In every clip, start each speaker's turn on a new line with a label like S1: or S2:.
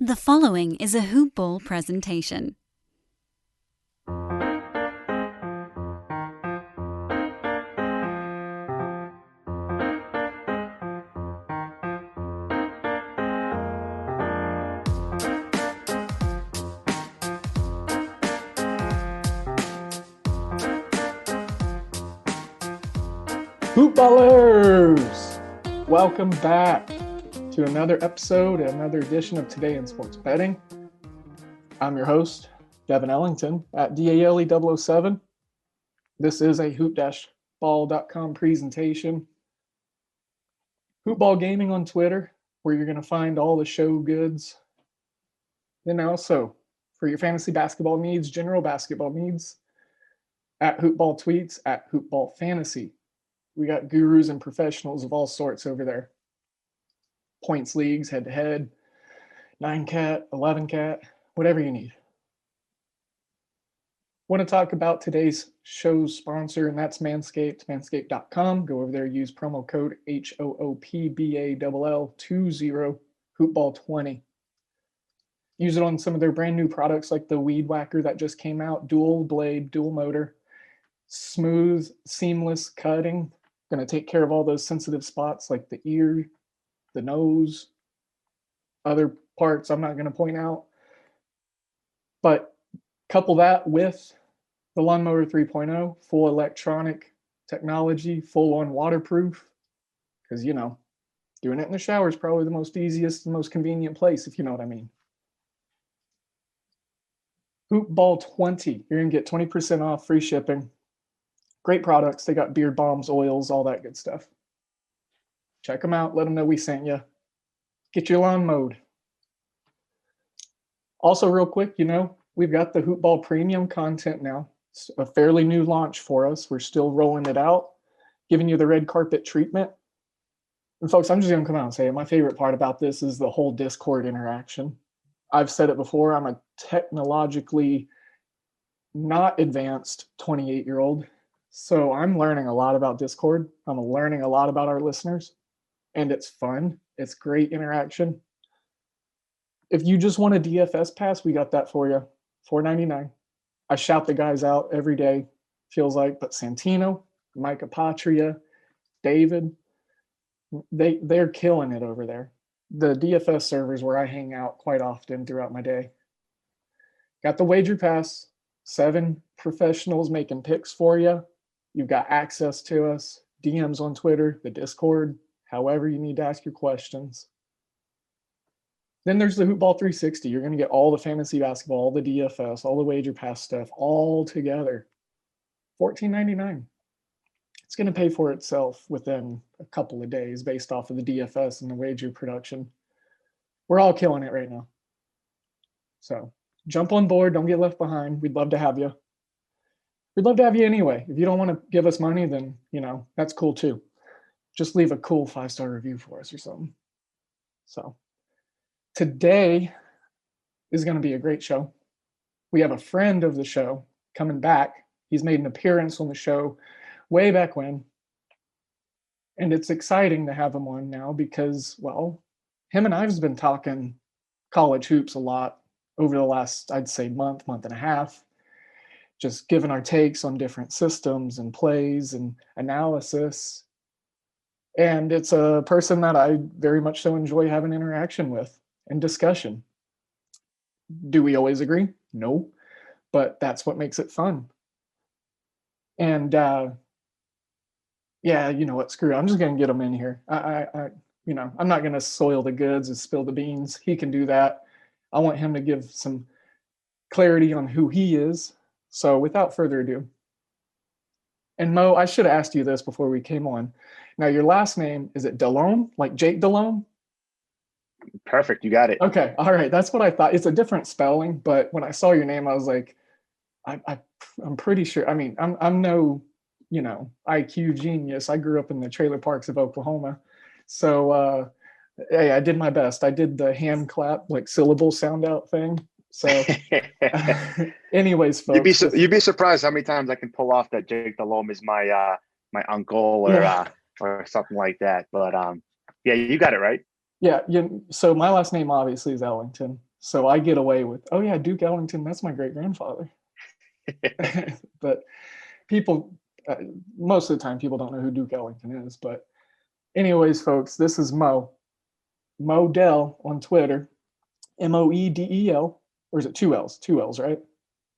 S1: The following is a Hoop Ball presentation.
S2: Hoopballers! Welcome back to another episode, another edition of Today in Sports Betting. I'm your host, Devin Ellington at DALE007. This is a hoop-ball.com presentation. Hoopball Gaming on Twitter, where you're going to find all the show goods. Then also, for your fantasy basketball needs, general basketball needs, at Hoopball Tweets, at Hoopball Fantasy. We got gurus and professionals of all sorts over there. Points leagues, head-to-head, 9-cat, 11-cat, whatever you need. Want to talk about today's show's sponsor, and that's Manscaped, manscaped.com. Go over there, use promo code HOOPBALL20, Hoopball20. Use it on some of their brand new products like the Weed Whacker that just came out, dual blade, dual motor, smooth, seamless cutting. Going to take care of all those sensitive spots like the ear, the nose, other parts I'm not going to point out. But couple that with the Lawnmower 3.0, full electronic technology, full on waterproof, because, doing it in the shower is probably the most easiest and most convenient place, if you know what I mean. Hoopball20, you're going to get 20% off, free shipping. Great products. They got beard balms, oils, all that good stuff. Check them out. Let them know we sent you. Get your lawn mowed. Also, real quick, we've got the Hoopball Premium content now. It's a fairly new launch for us. We're still rolling it out, giving you the red carpet treatment. And folks, I'm just going to come out and say it. My favorite part about this is the whole Discord interaction. I've said it before. I'm a technologically not advanced 28-year-old. So I'm learning a lot about Discord. I'm learning a lot about our listeners, and it's fun. It's great interaction. If you just want a DFS pass, we got that for you, $4.99. I shout the guys out every day, feels like, but Santino, Micah Patria, David, they're killing it over there. The DFS servers where I hang out quite often throughout my day. Got the wager pass, 7 professionals making picks for you. You've got access to us, DMs on Twitter, the Discord, however you need to ask your questions. Then there's the Hoopball 360. You're going to get all the fantasy basketball, all the DFS, all the wager pass stuff all together. $14.99. It's going to pay for itself within a couple of days based off of the DFS and the wager production. We're all killing it right now. So jump on board. Don't get left behind. We'd love to have you. We'd love to have you anyway. If you don't want to give us money, then, that's cool too. Just leave a cool 5-star review for us or something. So today is going to be a great show. We have a friend of the show coming back. He's made an appearance on the show way back when. And it's exciting to have him on now because, well, him and I've been talking college hoops a lot over the last, I'd say, month and a half. Just giving our takes on different systems and plays and analysis. And it's a person that I very much so enjoy having interaction with and discussion. Do we always agree? No, but that's what makes it fun. And yeah, you know what? Screw it. I'm just going to get him in here. I'm not going to soil the goods and spill the beans. He can do that. I want him to give some clarity on who he is. So without further ado, and Mo, I should have asked you this before we came on. Now, your last name, is it Delhoum, like Jake Delhoum?
S3: Perfect. You got it.
S2: Okay. All right. That's what I thought. It's a different spelling, but when I saw your name, I was like, I'm pretty sure. I mean, I'm no, IQ genius. I grew up in the trailer parks of Oklahoma. So, hey, I did my best. I did the hand clap, like syllable sound out thing. So, anyways, folks,
S3: you'd be surprised how many times I can pull off that Jake Delhomme is my uncle or something like that. But yeah, you got it right.
S2: Yeah, so my last name obviously is Ellington. So I get away with, oh yeah, Duke Ellington, that's my great grandfather. But people, uh, most of the time, people don't know who Duke Ellington is. But anyways, folks, this is Moe Dell on Twitter, Moedel, or is it two L's? Two L's, right?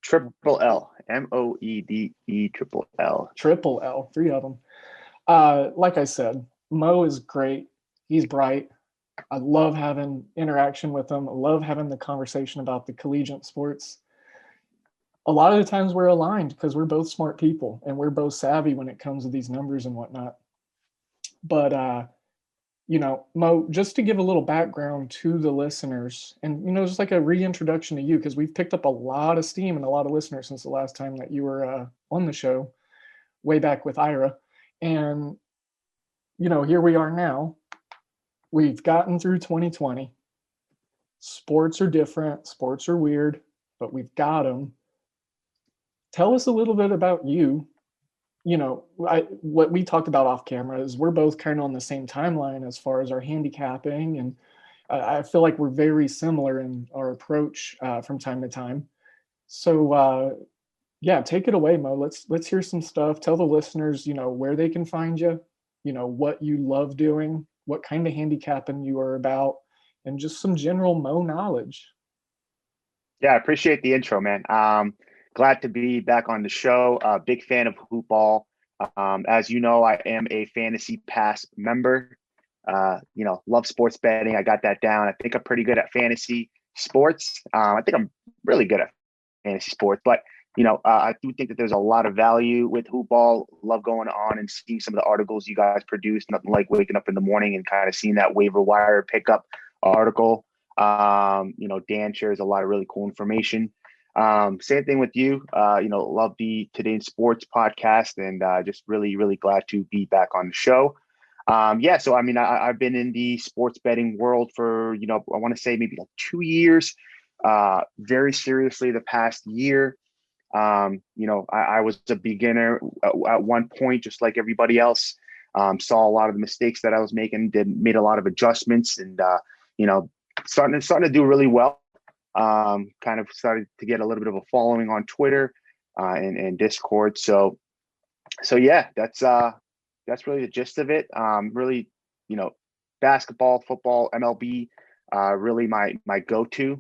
S3: Triple L, Moede triple L.
S2: Triple L, three of them. Like I said, Moe is great. He's bright. I love having interaction with him. I love having the conversation about the collegiate sports. A lot of the times we're aligned because we're both smart people and we're both savvy when it comes to these numbers and whatnot. But Mo, just to give a little background to the listeners and, just like a reintroduction to you, because we've picked up a lot of steam and a lot of listeners since the last time that you were on the show way back with Ira. And, here we are now. We've gotten through 2020. Sports are different. Sports are weird, but we've got them. Tell us a little bit about you. What we talked about off camera is we're both kind of on the same timeline as far as our handicapping, and I feel like we're very similar in our approach from time to time. So, yeah, take it away, Mo. Let's hear some stuff. Tell the listeners, where they can find you, what you love doing, what kind of handicapping you are about, and just some general Mo knowledge.
S3: Yeah, I appreciate the intro, man. Glad to be back on the show. Big fan of hoop ball. As you know, I am a Fantasy Pass member. Love sports betting. I got that down. I think I'm pretty good at fantasy sports. I think I'm really good at fantasy sports, but I do think that there's a lot of value with hoop ball. Love going on and seeing some of the articles you guys produce. Nothing like waking up in the morning and kind of seeing that waiver wire pickup article. Dan shares a lot of really cool information. Same thing with you. Love the Today in Sports podcast, and just really, really glad to be back on the show. So I've been in the sports betting world for I want to say maybe like 2 years. Very seriously the past year. I was a beginner at one point, just like everybody else. Saw a lot of the mistakes that I was making, made a lot of adjustments, and starting to do really well. Kind of started to get a little bit of a following on Twitter and Discord. So yeah, that's really the gist of it. Really, basketball, football, MLB, really my go-to.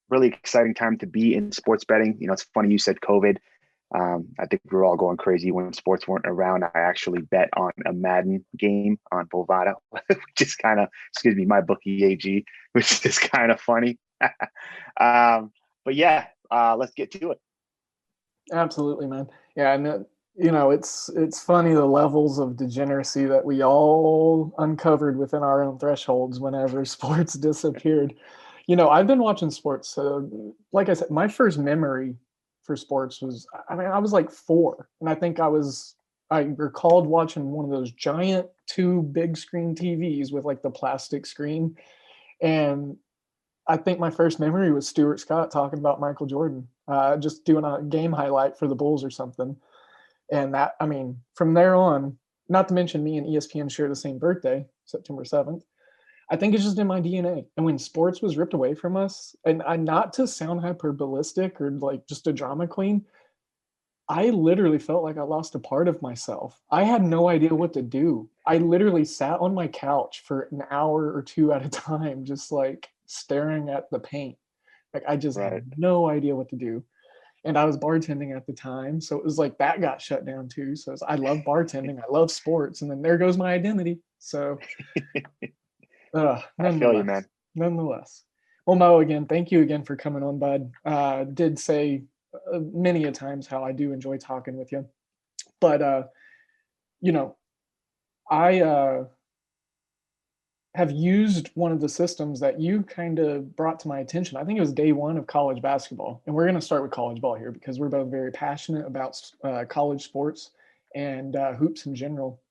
S3: Really exciting time to be in sports betting. It's funny you said COVID. I think we were all going crazy when sports weren't around. I actually bet on a Madden game on Bovada, which is kind of, my bookie AG, which is kind of funny. But yeah, let's get to it.
S2: Absolutely, man. Yeah, and it's funny the levels of degeneracy that we all uncovered within our own thresholds whenever sports disappeared. I've been watching sports. So, like I said, my first memory for sports was, I was like 4, and I think I recalled watching one of those giant 2 big screen TVs with like the plastic screen, and I think my first memory was Stuart Scott talking about Michael Jordan, just doing a game highlight for the Bulls or something. And that, from there on, not to mention me and ESPN share the same birthday, September 7th. I think it's just in my DNA. And when sports was ripped away from us, and not to sound hyperbolistic or like just a drama queen, I literally felt like I lost a part of myself. I had no idea what to do. I literally sat on my couch for an hour or 2 at a time, just like staring at the paint. Like I just
S3: Right.
S2: had no idea what to do. And I was bartending at the time. So it was like that got shut down too. So I love bartending. I love sports. And then there goes my identity. So
S3: I feel you, man.
S2: Nonetheless. Well, Mo, again, thank you again for coming on, bud. Did say many a times how I do enjoy talking with you. But, I have used one of the systems that you kind of brought to my attention. I think it was day 1 of college basketball. And we're going to start with college ball here because we're both very passionate about college sports and hoops in general.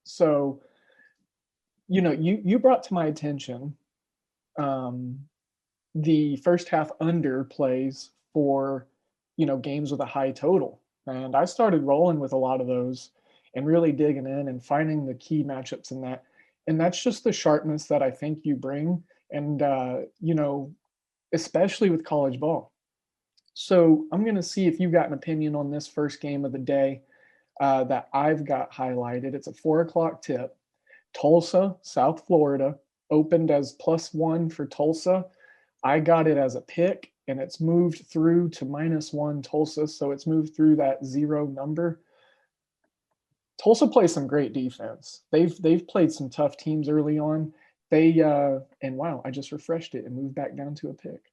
S2: So, you brought to my attention the first half under plays for, games with a high total. And I started rolling with a lot of those and really digging in and finding the key matchups in that. And that's just the sharpness that I think you bring. And, especially with college ball. So I'm going to see if you got an opinion on this first game of the day that I've got highlighted. It's a 4 o'clock tip. Tulsa, South Florida, opened as +1 for Tulsa. I got it as a pick, and it's moved through to -1 Tulsa, so it's moved through that 0 number. Tulsa plays some great defense. They've played some tough teams early on. And wow, I just refreshed it and moved back down to a pick.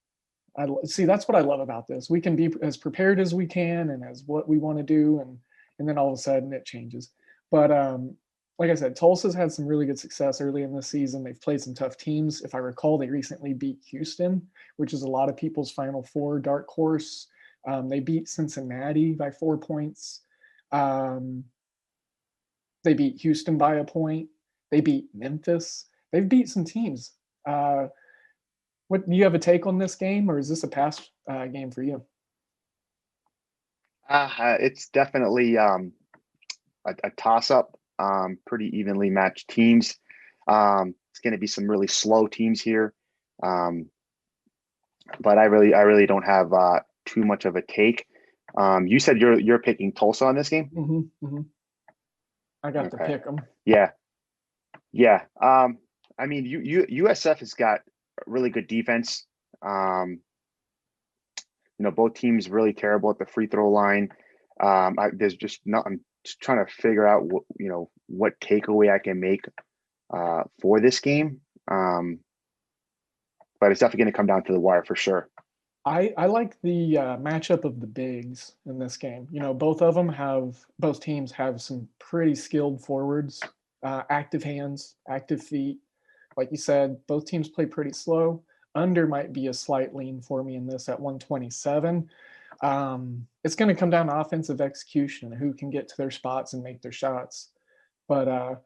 S2: I see, that's what I love about this. We can be as prepared as we can and as what we want to do, and then all of a sudden it changes. But like I said, Tulsa's had some really good success early in the season. They've played some tough teams. If I recall, they recently beat Houston, which is a lot of people's Final Four dark horse. They beat Cincinnati by 4 points. They beat Houston by a point. They beat Memphis. They've beat some teams. What do you have a take on this game, or is this a pass game for you?
S3: It's definitely a toss-up. Pretty evenly matched teams. It's going to be some really slow teams here, but I really don't have too much of a take. You said you're picking Tulsa on this game.
S2: Mm-hmm. I got to pick them.
S3: Yeah. I mean, USF has got really good defense. Both teams really terrible at the free throw line. There's just not. I'm just trying to figure out what takeaway I can make for this game. But it's definitely going to come down to the wire for sure.
S2: I like the matchup of the bigs in this game. Both teams have some pretty skilled forwards, active hands, active feet. Like you said, both teams play pretty slow. Under might be a slight lean for me in this at 127. It's going to come down to offensive execution, who can get to their spots and make their shots. But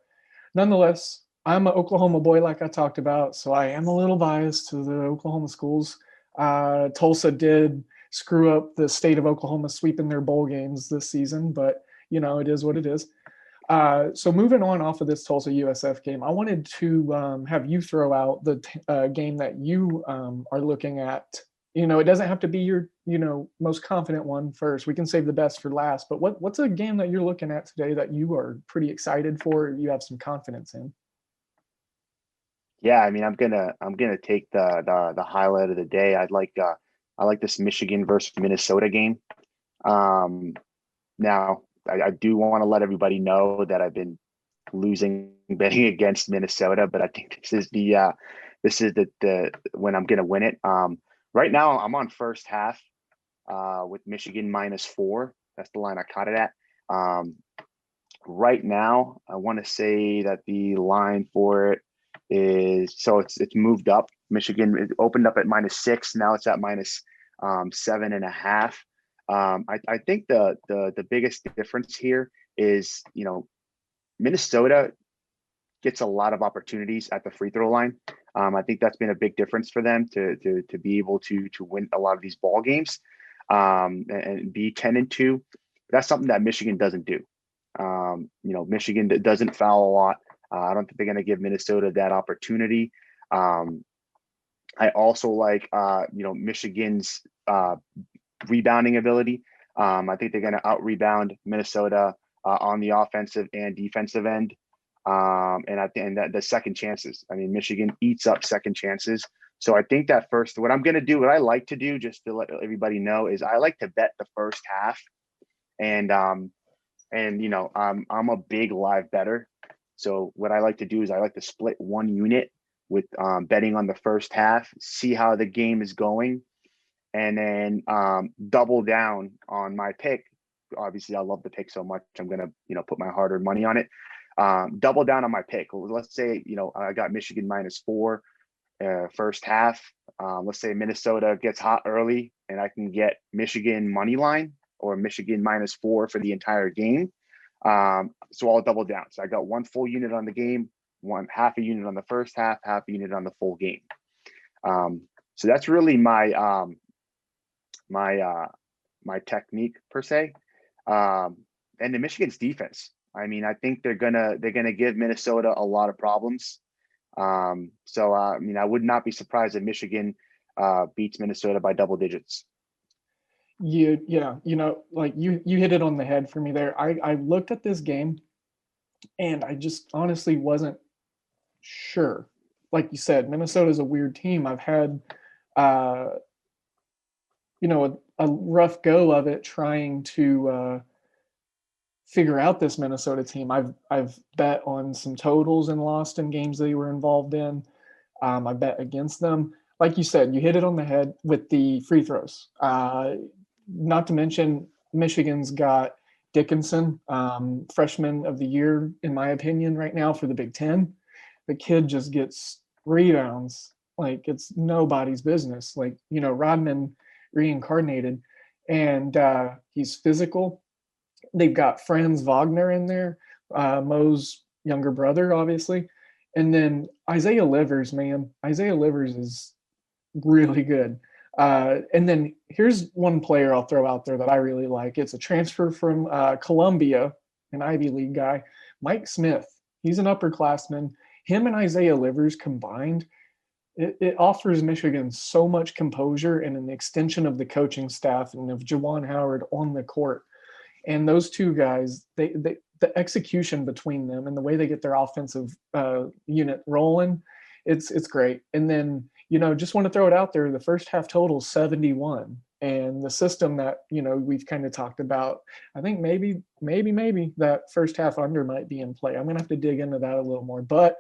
S2: nonetheless, I'm an Oklahoma boy, like I talked about, so I am a little biased to the Oklahoma schools. Tulsa did screw up the state of Oklahoma sweeping their bowl games this season, but it is what it is. So moving on off of this Tulsa USF game, I wanted to have you throw out the game that you are looking at. It doesn't have to be your most confident one first. We can save the best for last. But what's a game that you're looking at today that you are pretty excited for, you have some confidence in?
S3: Yeah, I mean, I'm gonna take the highlight of the day. I like this Michigan versus Minnesota game. Now I do want to let everybody know that I've been losing betting against Minnesota, but I think this is the when I'm gonna win it. Right now I'm on first half with Michigan -4. That's the line I caught it at. Right now I want to say that the line for it is, so it's moved up. Michigan, it opened up at -6. Now it's at -7.5. I think the biggest difference here is, Minnesota gets a lot of opportunities at the free throw line. I think that's been a big difference for them to be able to win a lot of these ball games and be 10-2. That's something that Michigan doesn't do. Michigan doesn't foul a lot. I don't think they're going to give Minnesota that opportunity. I also like, Michigan's rebounding ability. I think they're going to out-rebound Minnesota on the offensive and defensive end. And I think that the second chances. I mean, Michigan eats up second chances. So I think that what I'm going to do, what I like to do, just to let everybody know, is I like to bet the first half. And I'm a big live bettor. So what I like to do is I like to split one unit with betting on the first half, see how the game is going, and then double down on my pick. Obviously, I love the pick so much, I'm going to, put my hard-earned money on it. Double down on my pick. Let's say, I got Michigan -4 first half. Let's say Minnesota gets hot early and I can get Michigan money line or Michigan -4 for the entire game. So I'll double down. So I got one full unit on the game, half a unit on the first half, half a unit on the full game. So that's really my my technique per se. And the Michigan's defense, I mean, I think they're gonna give Minnesota a lot of problems. I mean, I would not be surprised if Michigan beats Minnesota by double digits.
S2: Yeah, like you hit it on the head for me there. I looked at this game and I just honestly wasn't sure. Like you said, Minnesota's a weird team. I've had uh, a rough go of it trying to figure out this Minnesota team. I've bet on some totals and lost in games they were involved in. I bet against them. Like you said, you hit it on the head with the free throws. Not to mention, Michigan's got Dickinson, freshman of the year, in my opinion, right now for the Big Ten. The kid just gets rebounds like it's nobody's business. Like, Rodman reincarnated, and he's physical. They've got Franz Wagner in there, Moe's younger brother, obviously. And then Isaiah Livers, man. Isaiah Livers is really good. And then here's one player I'll throw out there that I really like. It's a transfer from Columbia, an Ivy League guy, Mike Smith. He's an upperclassman. Him and Isaiah Livers combined, it offers Michigan so much composure and an extension of the coaching staff and of Juwan Howard on the court. And those two guys, the execution between them and the way they get their offensive unit rolling, it's great. And then, just want to throw it out there. The first half total 71, and the system that, we've kind of talked about, I think maybe that first half under might be in play. I'm going to have to dig into that a little more. But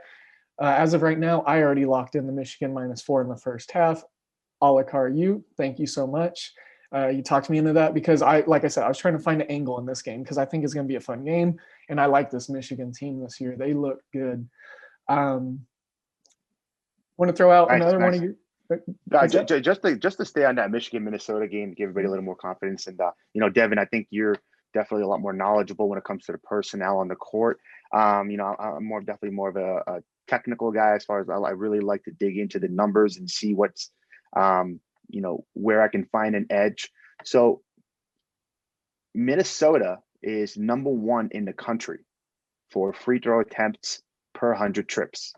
S2: as of right now, I already locked in the Michigan -4 in the first half. Alakar, thank you so much. You talked me into that because like I said, I was trying to find an angle in this game because I think it's going to be a fun game, and I like this Michigan team this year. They look good. Want to throw out another one of you?
S3: Just to stay on that Michigan Minnesota game, give everybody a little more confidence. And Devin, I think you're definitely a lot more knowledgeable when it comes to the personnel on the court. I'm definitely more of a technical guy as far as I really like to dig into the numbers and see what's where I can find an edge. So Minnesota is number 1 in the country for free throw attempts per 100 trips.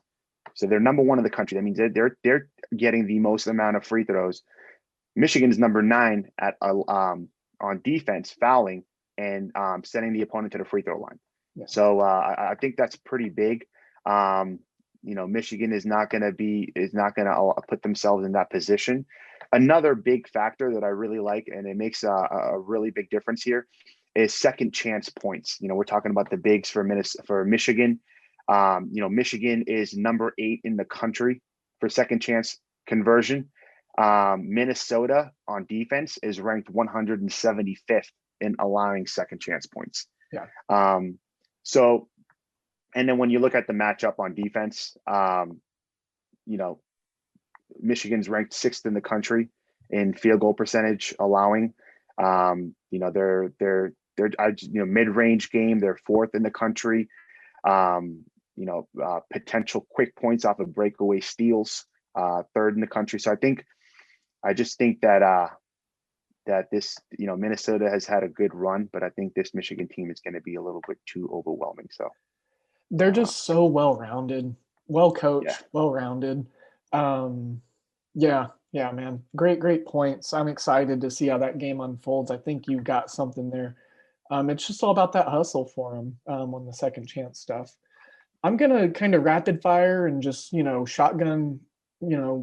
S3: So they're number 1 in the country. That means they're getting the most amount of free throws. Michigan is number 9 at on defense, fouling and sending the opponent to the free throw line. Yeah. So I think that's pretty big. Michigan is not going to put themselves in that position. Another big factor that I really like, and it makes a really big difference here, is second chance points. We're talking about the bigs for Michigan. Michigan is number 8 in the country for second chance conversion. Minnesota on defense is ranked 175th in allowing second chance points.
S2: Yeah.
S3: And then when you look at the matchup on defense, Michigan's ranked 6th in the country in field goal percentage allowing. They're mid-range game, they're 4th in the country. Potential quick points off of breakaway steals, 3rd in the country. So I just think that this, Minnesota has had a good run, but I think this Michigan team is going to be a little bit too overwhelming. So
S2: they're just so well-rounded, well-coached, well-rounded. Yeah, man. Great points. I'm excited to see how that game unfolds. I think you got something there. It's just all about that hustle for them on the second chance stuff. I'm going to kind of rapid fire and just, shotgun,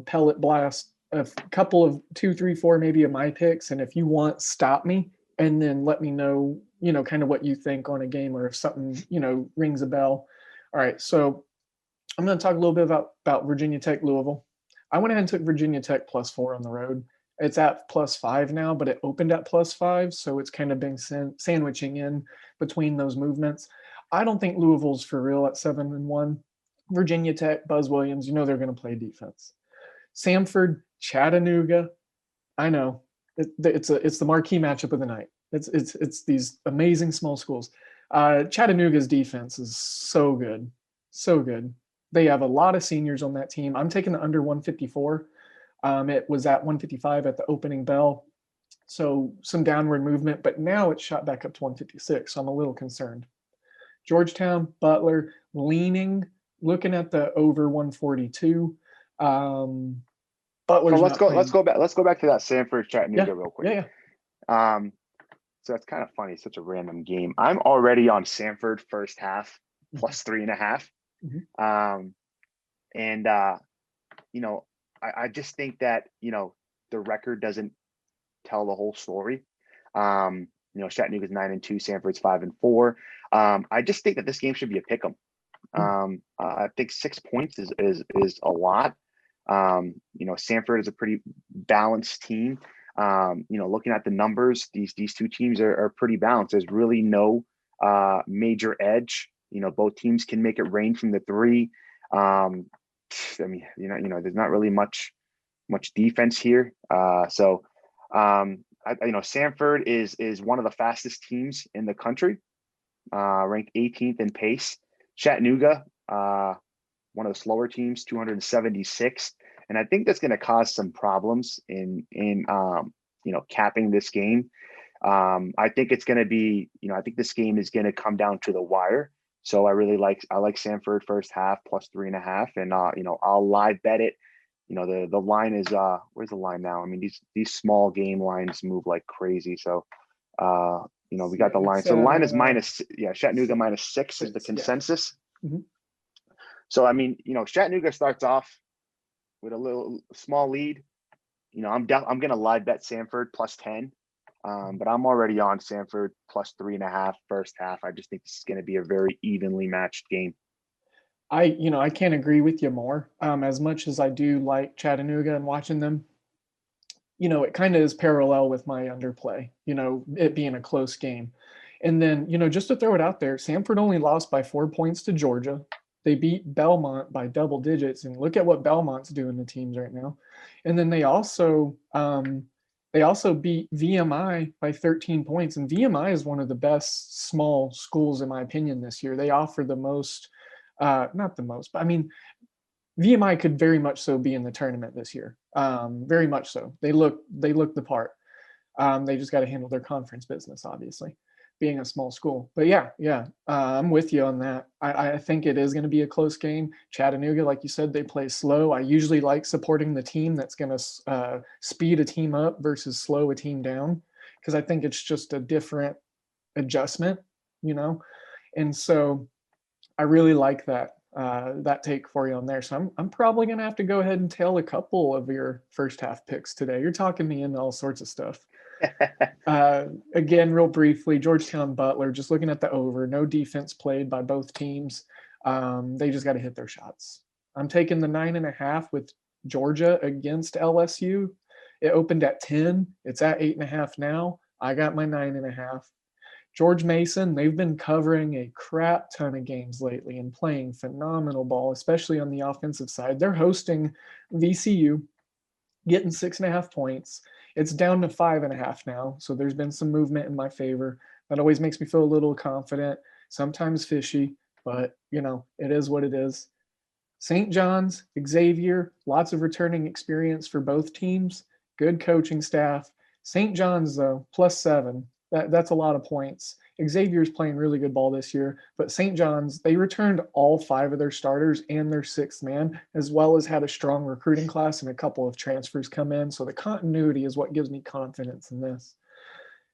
S2: pellet blast a couple of 2, 3, 4 maybe of my picks. And if you want, stop me and then let me know, kind of what you think on a game or if something, rings a bell. All right. So I'm going to talk a little bit about Virginia Tech, Louisville. I went ahead and took Virginia Tech +4 on the road. It's at +5 now, but it opened at +5. So it's kind of been sandwiching in between those movements. I don't think Louisville's for real at 7-1. Virginia Tech, Buzz Williams, they're going to play defense. Samford, Chattanooga. I know it's the marquee matchup of the night. It's these amazing small schools. Chattanooga's defense is so good, so good. They have a lot of seniors on that team. I'm taking the under 154. It was at 155 at the opening bell, so some downward movement, but now it's shot back up to 156. So I'm a little concerned. Georgetown, Butler, looking at the over 142. Butler's
S3: So
S2: not playing.
S3: let's go back to that Sanford Chattanooga real quick.
S2: Yeah.
S3: So it's kind of funny, such a random game. I'm already on Sanford first half plus 3.5. And I just think that, the record doesn't tell the whole story. Chattanooga's 9-2, Sanford's 5-4. I just think that this game should be a pick 'em. I think 6 points is a lot. Sanford is a pretty balanced team. Looking at the numbers, these two teams are pretty balanced. There's really no major edge. Both teams can make it rain from the three. There's not really much defense here. Sanford is one of the fastest teams in the country, ranked 18th in pace. Chattanooga, one of the slower teams, 276. And I think that's going to cause some problems in capping this game. I think it's going to be, I think this game is going to come down to the wire. So I like Sanford first half plus 3.5, and I'll live bet it. The line is where's the line now? I mean, these small game lines move like crazy. So we got the line. So the line is Chattanooga -6 is the consensus.
S2: Yeah.
S3: So I mean, Chattanooga starts off with a little small lead. I'm gonna live bet Sanford plus 10. But I'm already on Sanford plus 3.5 first half. I just think this is going to be a very evenly matched game.
S2: I can't agree with you more. As much as I do like Chattanooga and watching them, it kind of is parallel with my underplay, it being a close game. And then, just to throw it out there, Sanford only lost by 4 points to Georgia. They beat Belmont by double digits, and look at what Belmont's doing to teams right now. And then they also beat VMI by 13 points, and VMI is one of the best small schools in my opinion this year. They offer the most, not the most, but I mean, VMI could very much so be in the tournament this year. Very much so. They look the part. They just got to handle their conference business, obviously, being a small school. But yeah, I'm with you on that. I think it is going to be a close game. Chattanooga, like you said, they play slow. I usually like supporting the team that's going to speed a team up versus slow a team down, because I think it's just a different adjustment, And so I really like that take for you on there. So I'm probably going to have to go ahead and tail a couple of your first half picks today. You're talking me into all sorts of stuff. Again, real briefly, Georgetown Butler, just looking at the over, no defense played by both teams. They just got to hit their shots. I'm taking the 9.5 with Georgia against LSU. It opened at 10. It's at 8.5 now. I got my 9.5. George Mason, they've been covering a crap ton of games lately and playing phenomenal ball, especially on the offensive side. They're hosting VCU, getting 6.5 points. It's down to 5.5 now, so there's been some movement in my favor. That always makes me feel a little confident, sometimes fishy, but, it is what it is. St. John's, Xavier, lots of returning experience for both teams, good coaching staff. St. John's, though, +7. That's a lot of points. Xavier's playing really good ball this year, but St. John's, they returned all 5 of their starters and their 6th man, as well as had a strong recruiting class and a couple of transfers come in. So the continuity is what gives me confidence in this.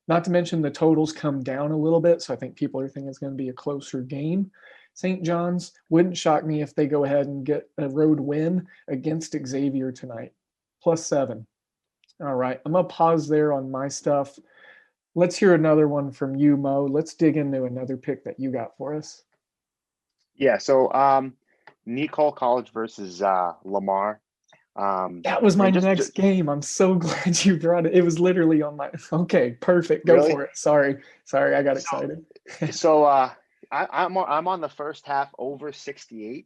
S2: Not to mention the totals come down a little bit, so I think people are thinking it's going to be a closer game. St. John's, wouldn't shock me if they go ahead and get a road win against Xavier tonight. +7. All right, I'm going to pause there on my stuff. Let's hear another one from you, Mo. Let's dig into another pick that you got for us.
S3: Yeah, so Nicole College versus Lamar.
S2: That was my next game. I'm so glad you brought it. It was literally on my. Okay, perfect. Go for it. Sorry, I got excited.
S3: So I'm on the first half over 68.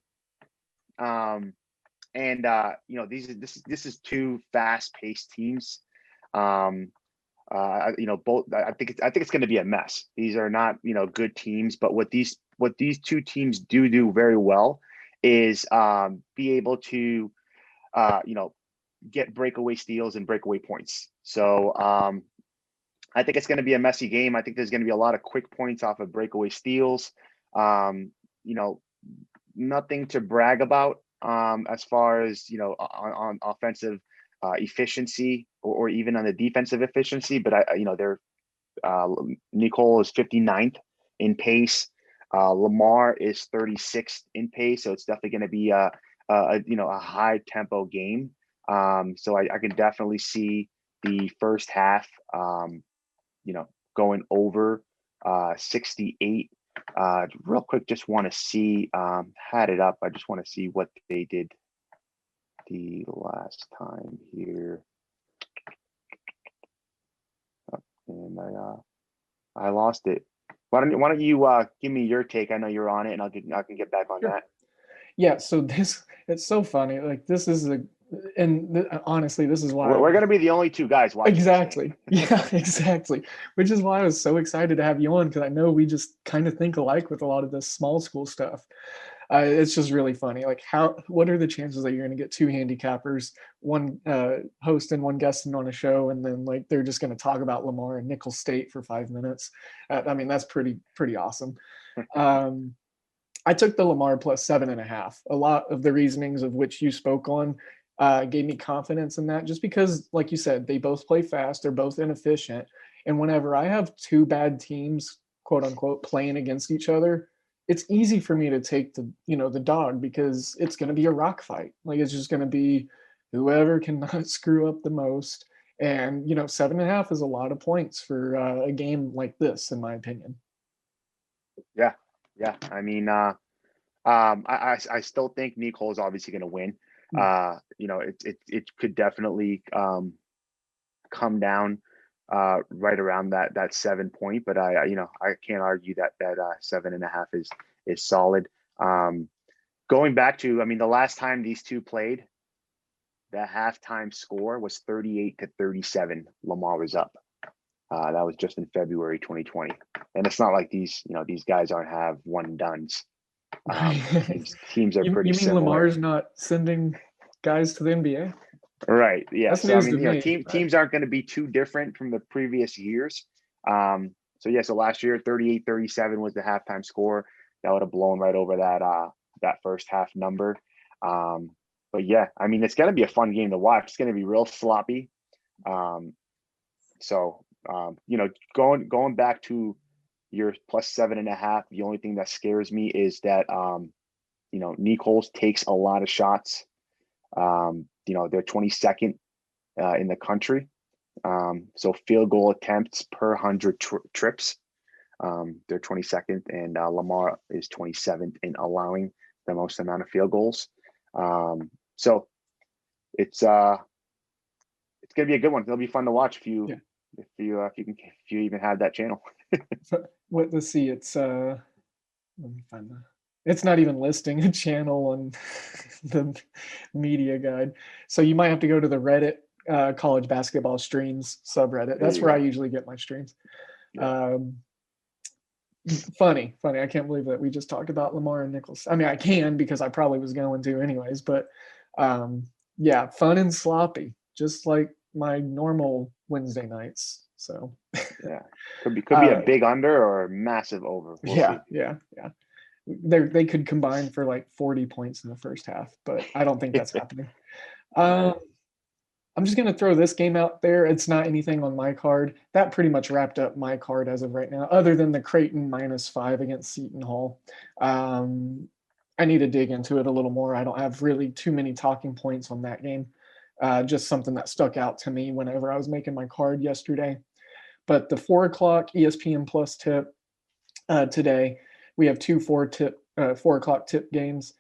S3: This is two fast-paced teams. Both. I think it's going to be a mess. These are not good teams, but what these two teams do very well is be able to get breakaway steals and breakaway points. So I think it's going to be a messy game. I think there's going to be a lot of quick points off of breakaway steals. You know, nothing to brag about as far as, on offensive efficiency or even on the defensive efficiency. But they're Nicole is 59th in pace. Lamar is 36th in pace, so it's definitely going to be a high tempo game. So I can definitely see the first half, going over 68. Real quick, just want to see, had it up. I just want to see what they did the last time here. And I lost it. Why don't you give me your take? I know you're on it, and I can get back on that.
S2: Yeah. So it's so funny. Like this is honestly, this is why
S3: we're going to be the only two guys watching.
S2: Exactly. Yeah, exactly. Which is why I was so excited to have you on, because I know we just kind of think alike with a lot of this small school stuff. It's just really funny. Like, what are the chances that you're going to get two handicappers, one host and one guesting on a show, and then like they're just going to talk about Lamar and Nicholls State for 5 minutes? I mean, that's pretty awesome. I took the Lamar plus 7.5. A lot of the reasonings of which you spoke on gave me confidence in that, just because, like you said, they both play fast, they're both inefficient, and whenever I have two bad teams, quote unquote, playing against each other, it's easy for me to take the dog, because it's going to be a rock fight. Like, it's just going to be whoever can not screw up the most. And 7.5 is a lot of points for a game like this, in my opinion.
S3: Yeah. I mean, I still think Nicole is obviously going to win. It could definitely come down right around that 7 point, but I can't argue that 7.5 is solid. Going back to, the last time these two played, the halftime score was 38-37. Lamar was up. That was just in February 2020, and it's not like these guys aren't have one and dones. Teams are pretty similar.
S2: Lamar's not sending guys to the NBA?
S3: Right. Yeah.
S2: That's
S3: so
S2: news to me,
S3: teams aren't going to be too different from the previous years. So last year 38-37 was the halftime score. That would have blown right over that first half number. But yeah, it's going to be a fun game to watch. It's going to be real sloppy. Going back to your plus 7.5, the only thing that scares me is that Nicholls takes a lot of shots. They're 22nd in the country. So field goal attempts per 100 trips. They're 22nd, and Lamar is 27th in allowing the most amount of field goals. So it's going to be a good one. It'll be fun to watch if you even have that channel.
S2: Let's see. It's let me find it's not even listing a channel on the media guide. So you might have to go to the Reddit college basketball streams subreddit. That's where I usually get my streams. Yeah. Funny. I can't believe that we just talked about Lamar and Nicholls. I can, because I probably was going to anyways, but yeah, fun and sloppy, just like my normal Wednesday nights. So
S3: yeah, could be a big under or a massive over. We'll see.
S2: Yeah. They could combine for like 40 points in the first half, but I don't think that's happening. I'm just going to throw this game out there. It's not anything on my card. That pretty much wrapped up my card as of right now, other than the Creighton -5 against Seton Hall. I need to dig into it a little more. I don't have really too many talking points on that game. Just something that stuck out to me whenever I was making my card yesterday. But the 4 o'clock ESPN Plus tip today, we have two 4 o'clock tip games.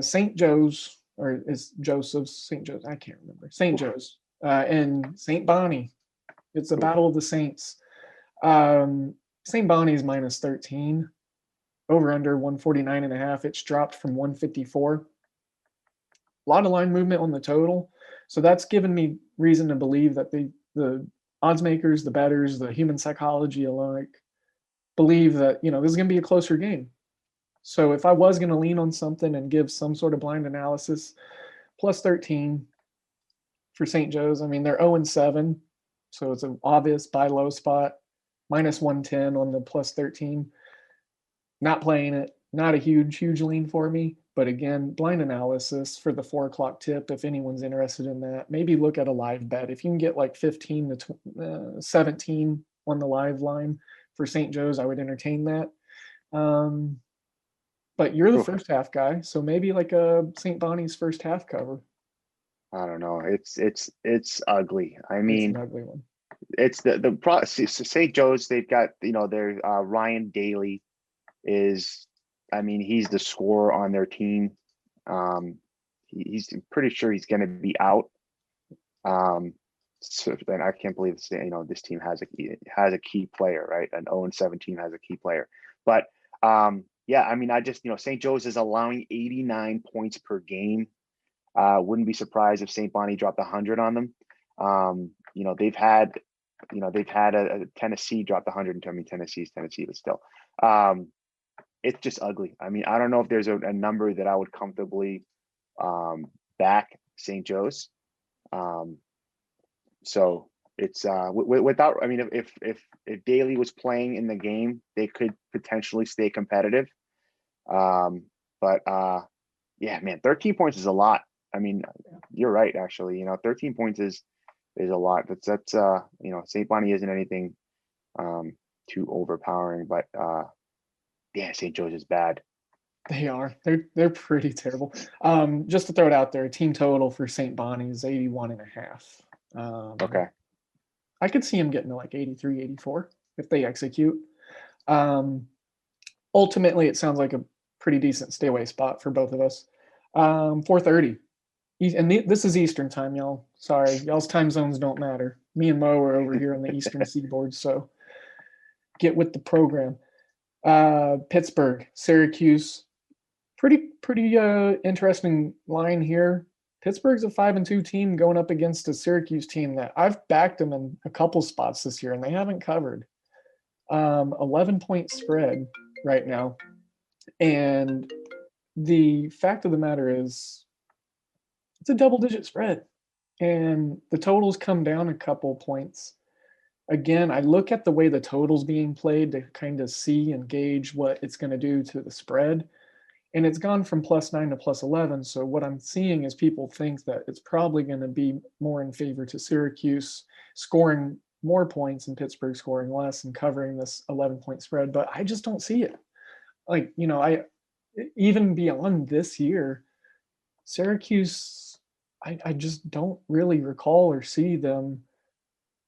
S2: St. Joe's, or is Joseph's, St. Joe's, I can't remember. St. Joe's and St. Bonnie. It's a battle of the Saints. St. Bonnie's -13. Over under 149.5. It's dropped from 154. A lot of line movement on the total. So that's given me reason to believe that the odds makers, the bettors, the human psychology alike believe that, this is going to be a closer game. So if I was going to lean on something and give some sort of blind analysis, plus 13 for St. Joe's. They're 0-7, so it's an obvious buy low spot. -110 on the plus 13. Not playing it. Not a huge lean for me. But again, blind analysis for the 4 o'clock tip. If anyone's interested in that, maybe look at a live bet. If you can get like 15 to 17 on the live line for St. Joe's, I would entertain that. But you're the
S3: Oof,
S2: first half guy, so maybe like a St. Bonnie's first half cover.
S3: I don't know. It's ugly. I
S2: It's an
S3: mean,
S2: ugly one.
S3: it's St. Joe's. They've got their Ryan Daly is. I mean, he's the scorer on their team. He's pretty sure he's going to be out. So then I can't believe this team has a key player, right? An 0-7 has a key player, but yeah, I mean, I just St. Joe's is allowing 89 points per game. Wouldn't be surprised if St. Bonnie dropped 100 on them. They've had a Tennessee dropped 100. I mean, Tennessee's Tennessee, but still, it's just ugly. I mean, I don't know if there's a number that I would comfortably back St. Joe's. So it's without. I mean, if Daly was playing in the game, they could potentially stay competitive. But yeah, man, 13 points is a lot. I mean, you're right. Actually, 13 points is a lot. That's St. Bonnie isn't anything too overpowering, but yeah, St. Joe's is bad.
S2: They are. They're pretty terrible. Just to throw it out there, team total for St. Bonnie is 81.5.
S3: Okay.
S2: I could see him getting to like 83, 84 if they execute. Ultimately, it sounds like a pretty decent stay away spot for both of us. 4:30. And this is Eastern time, y'all. Sorry, y'all's time zones don't matter. Me and Mo are over here on the Eastern Seaboard, so get with the program. Pittsburgh, Syracuse. Pretty interesting line here. Pittsburgh's a 5-2 team going up against a Syracuse team that I've backed them in a couple spots this year, and they haven't covered. 11-point spread right now. And the fact of the matter is, it's a double-digit spread. And the totals come down a couple points. Again, I look at the way the total's being played to kind of see and gauge what it's going to do to the spread. And it's gone from +9 to +11. So what I'm seeing is people think that it's probably going to be more in favor to Syracuse scoring more points and Pittsburgh scoring less and covering this 11-point spread. But I just don't see it. Like, I even beyond this year, Syracuse, I just don't really recall or see them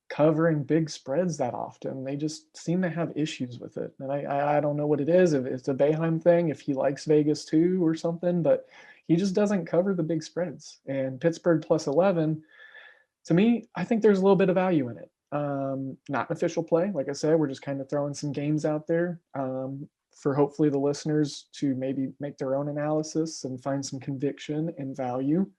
S2: covering big spreads that often. They just seem to have issues with it. And I don't know what it is, if it's a Boeheim thing, if he likes Vegas too or something, but he just doesn't cover the big spreads. And Pittsburgh +11, to me, I think there's a little bit of value in it. Not an official play. Like I said, we're just kind of throwing some games out there for hopefully the listeners to maybe make their own analysis and find some conviction and value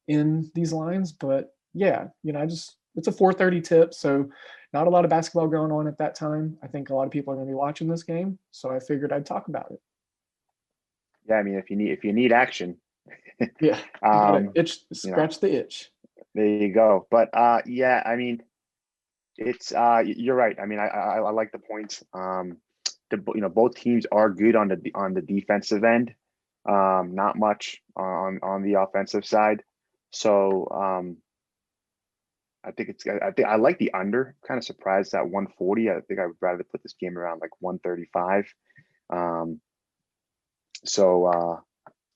S2: in these lines. But yeah, it's a 4:30 tip, so not a lot of basketball going on at that time. I think a lot of people are going to be watching this game, so I figured I'd talk about it.
S3: Yeah, I mean, if you need action,
S2: yeah, scratch the itch.
S3: There you go. But yeah, I mean, it's you're right. I mean, I like the points. Both teams are good on the defensive end. Not much on the offensive side. So I like the under. Kind of surprised at 140. I think I would rather put this game around like 135.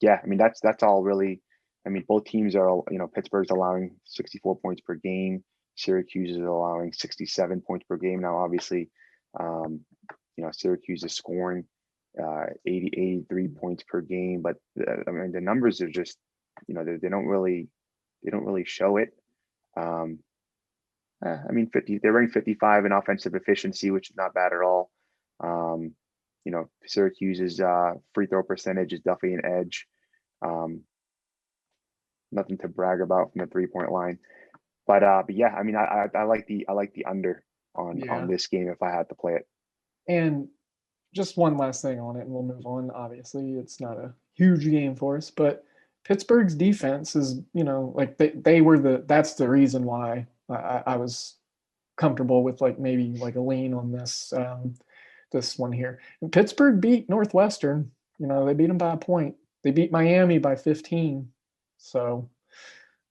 S3: Yeah, I mean that's all really. I mean, both teams are, Pittsburgh's allowing 64 points per game. Syracuse is allowing 67 points per game. Now, obviously, Syracuse is scoring 83 points per game, but I mean, the numbers are just, they don't really show it. I mean, they're ranked 55 in offensive efficiency, which is not bad at all. Syracuse's free throw percentage is definitely an edge. Nothing to brag about from the 3-point line, but yeah, I mean, I like the under on this game if I had to play it.
S2: And just one last thing on it, and we'll move on. Obviously, it's not a huge game for us, but Pittsburgh's defense is, like that's the reason why I was comfortable with maybe a lean on this. this one here. And Pittsburgh beat Northwestern. They beat them by a point. They beat Miami by 15. So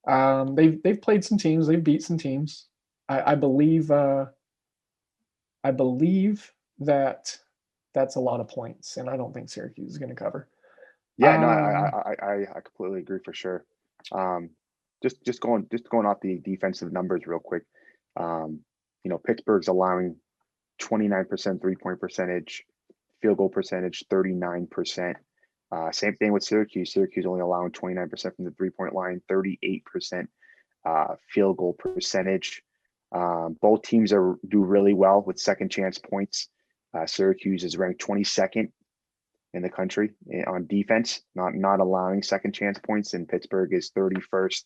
S2: they've played some teams. They've beat some teams. I believe that that's a lot of points, and I don't think Syracuse is going to cover.
S3: Yeah, no, I completely agree for sure. Just going off the defensive numbers real quick. Pittsburgh's allowing 29% 3-point percentage, field goal percentage 39%. Same thing with Syracuse. Syracuse only allowing 29% from the 3-point line, 38% field goal percentage. Both teams do really well with second chance points. Syracuse is ranked 22nd in the country on defense, not allowing second chance points, and Pittsburgh is 31st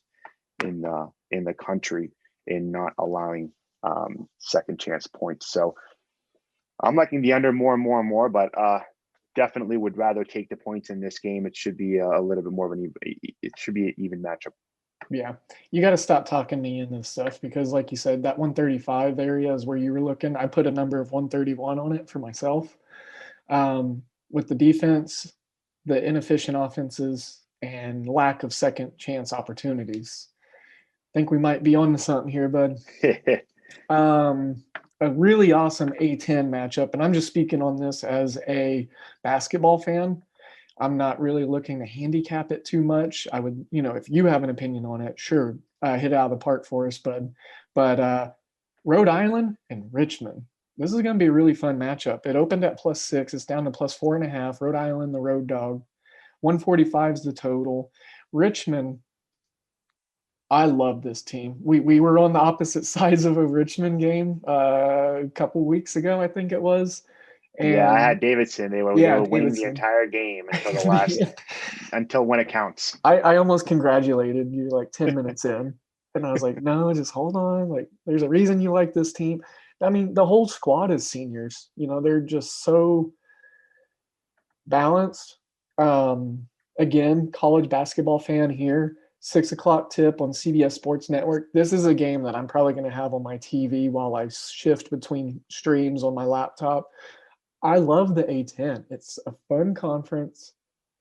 S3: in the country in not allowing second chance points. So I'm liking the under more and more and more, but definitely would rather take the points in this game. It should be a little bit more of an even matchup.
S2: Yeah, you got to stop talking me in this stuff because, like you said, that 135 area is where you were looking. I put a number of 131 on it for myself. With the defense, the inefficient offenses, and lack of second chance opportunities. I think we might be on to something here, bud. A really awesome A10 matchup, and I'm just speaking on this as a basketball fan. I'm not really looking to handicap it too much. I would, if you have an opinion on it, sure, hit it out of the park for us, bud. But Rhode Island and Richmond. This is going to be a really fun matchup. It opened at +6. It's down to +4.5. Rhode Island, the road dog. 145 is the total. Richmond, I love this team. We were on the opposite sides of a Richmond game a couple weeks ago, I think it was. And
S3: yeah, I had Davidson. They were winning the entire game until the last until when it counts.
S2: I almost congratulated you like 10 minutes in. And I was like, no, just hold on. Like, there's a reason you like this team. I mean, the whole squad is seniors. They're just so balanced. Again, college basketball fan here. 6:00 tip on CBS Sports Network. This is a game that I'm probably going to have on my TV while I shift between streams on my laptop. I love the A10. It's a fun conference.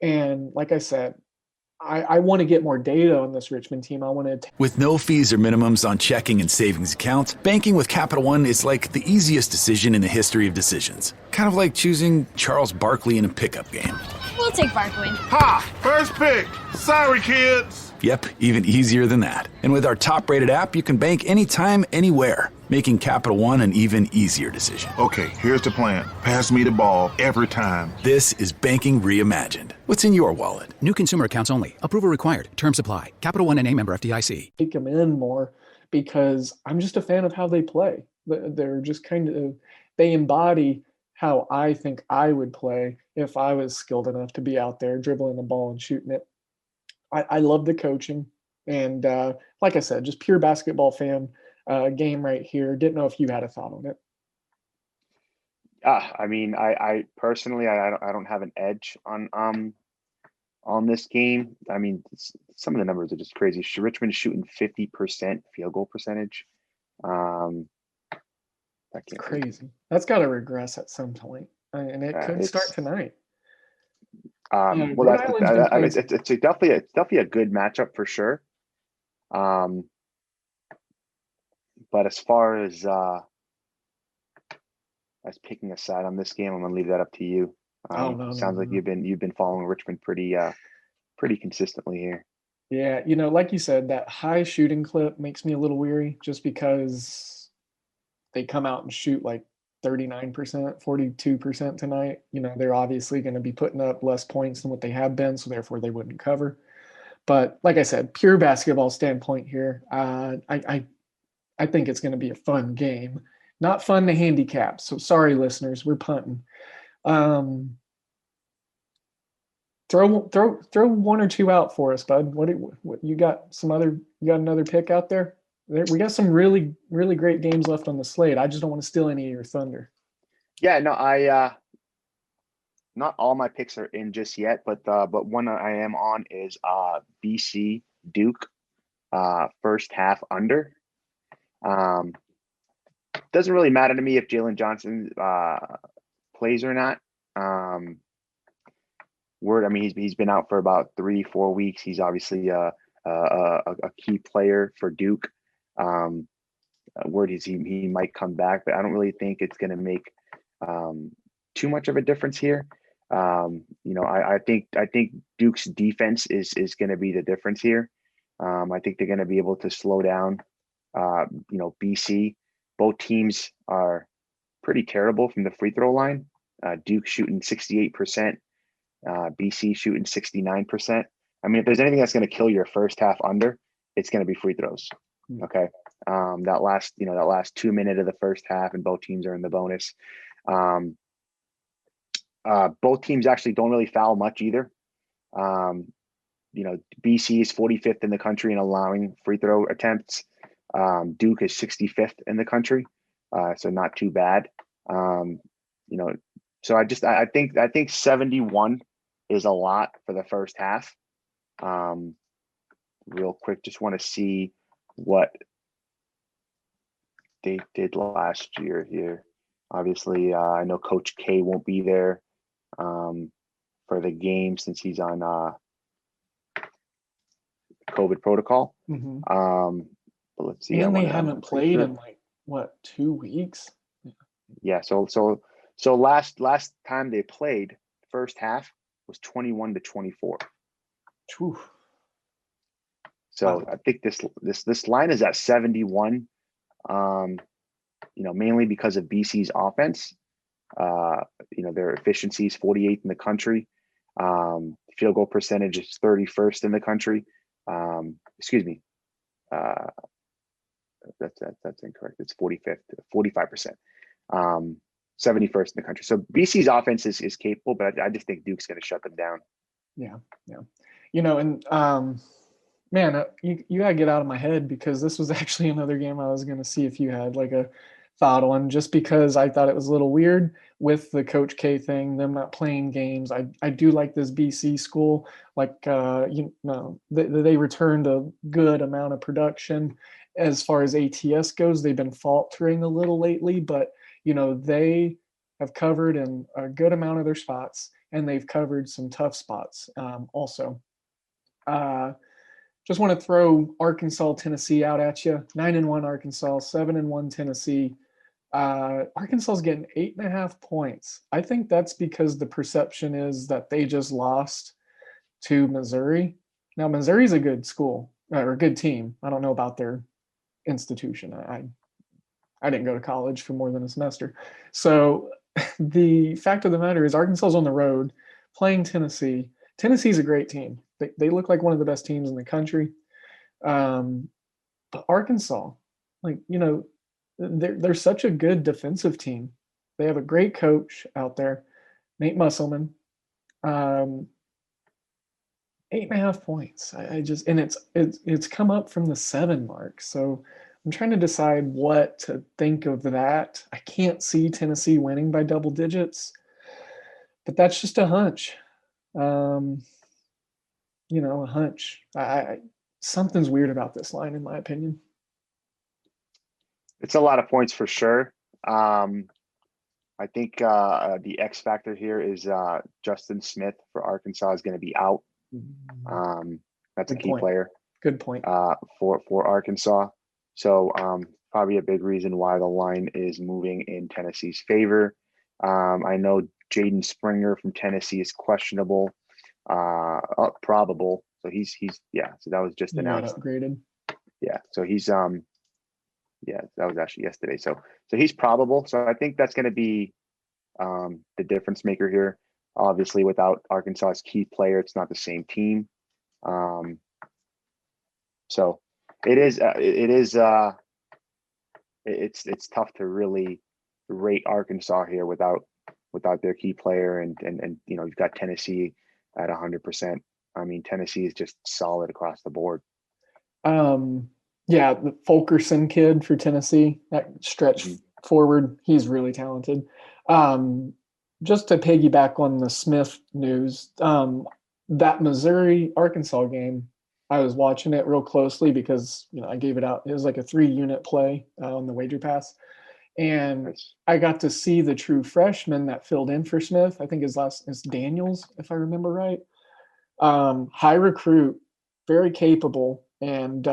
S2: And like I said, I want to get more data on this Richmond team. I want to.
S4: With no fees or minimums on checking and savings accounts, banking with Capital One is like the easiest decision in the history of decisions. Kind of like choosing Charles Barkley in a pickup game.
S5: We'll take Barkley.
S6: Ha! First pick. Sorry, kids.
S4: Yep, even easier than that. And with our top-rated app, you can bank anytime, anywhere, making Capital One an even easier decision.
S6: Okay, here's the plan. Pass me the ball every time.
S4: This is banking reimagined. What's in your wallet?
S7: New consumer accounts only. Approval required. Terms apply. Capital One N.A. member FDIC.
S2: Take them in more because I'm just a fan of how they play. They're just they embody how I think I would play if I was skilled enough to be out there dribbling the ball and shooting it. I love the coaching. And like I said, just pure basketball fan game right here. Didn't know if you had a thought on it.
S3: I mean, I personally, I don't have an edge on this game. I mean, some of the numbers are just crazy. Richmond is shooting 50% field goal percentage. That's
S2: crazy. That's got to regress at some point, and it could start tonight.
S3: Well, it's definitely a good matchup for sure. But as far as picking a side on this game, I'm gonna leave that up to you. Sounds like you've been following Richmond pretty consistently here.
S2: Yeah, like you said, that high shooting clip makes me a little weary, just because they come out and shoot like 39%, 42% tonight. They're obviously going to be putting up less points than what they have been, so therefore they wouldn't cover. But like I said, pure basketball standpoint here, I think it's going to be a fun game. Not fun to handicap. So sorry, listeners, we're punting. Throw one or two out for us, bud. What you got? You got another pick out there? We got some really, really great games left on the slate. I just don't want to steal any of your thunder.
S3: Yeah, no, not all my picks are in just yet, but one I am on is BC Duke first half under. Doesn't really matter to me if Jalen Johnson plays or not. Word, I mean, he's been out for about 3-4 weeks. He's obviously a key player for Duke. Word is he might come back, but I don't really think it's going to make too much of a difference here. I think Duke's defense is going to be the difference here. I think they're going to be able to slow down, BC. Both teams are pretty terrible from the free throw line. Duke shooting 68%, BC shooting 69%. I mean, if there's anything that's going to kill your first half under, it's going to be free throws. Okay. That last 2 minutes of the first half, and both teams are in the bonus. Both teams actually don't really foul much either. BC is 45th in the country in allowing free throw attempts. Duke is 65th in the country, so not too bad. So I think 71 is a lot for the first half. Real quick, just want to see what they did last year here. Obviously, I know Coach K won't be there for the game since he's on COVID protocol.
S2: Mm-hmm.
S3: But let's see.
S2: And they haven't played in 2 weeks?
S3: Yeah. So last time they played, first half was 21-24.
S2: Whew.
S3: So I think this line is at 71. Mainly because of BC's offense. Their efficiency is 48th in the country. Field goal percentage is 31st in the country. Excuse me. That's incorrect. It's 45%. 71st in the country. So BC's offense is capable, but I just think Duke's going to shut them down.
S2: Yeah. Man, you gotta get out of my head, because this was actually another game I was going to see if you had like a thought on, just because I thought it was a little weird with the Coach K thing, them not playing games. I do like this BC school. They returned a good amount of production. As far as ATS goes, they've been faltering a little lately, but they have covered in a good amount of their spots, and they've covered some tough spots also. Just want to throw Arkansas, Tennessee out at you. 9-1 Arkansas, 7-1 Tennessee. Arkansas is getting 8.5 points. I think that's because the perception is that they just lost to Missouri. Now, Missouri's a good school, or a good team. I don't know about their institution. I didn't go to college for more than a semester. So the fact of the matter is Arkansas's on the road playing Tennessee. Tennessee's a great team. They look like one of the best teams in the country. But Arkansas, they're such a good defensive team. They have a great coach out there, Nate Musselman. 8.5 points. It's come up from the 7 mark. So I'm trying to decide what to think of that. I can't see Tennessee winning by double digits, but that's just a hunch. A hunch. Something's weird about this line, in my opinion.
S3: It's a lot of points for sure. I think the X factor here is Justin Smith for Arkansas is going to be out. That's
S2: Good
S3: a key
S2: point.
S3: player.
S2: Good point.
S3: For Arkansas. So probably a big reason why the line is moving in Tennessee's favor. I know Jaden Springer from Tennessee is questionable, probable. So he's so that was just announced.
S2: Upgraded.
S3: Yeah. So he's that was actually yesterday. So he's probable. So I think that's going to be the difference maker here. Obviously, without Arkansas's key player, it's not the same team. So it's tough to really rate Arkansas here without their key player, and you've got Tennessee at 100%. I mean, Tennessee is just solid across the board.
S2: Yeah, the Fulkerson kid for Tennessee, that stretch forward, he's really talented. Just to piggyback on the Smith news, that Missouri-Arkansas game, I was watching it real closely because I gave it out. It was like a 3-unit play on the wager pass. And
S3: Nice.
S2: I got to see the true freshman that filled in for Smith. I think his last is Daniels, if I remember right. High recruit, very capable, and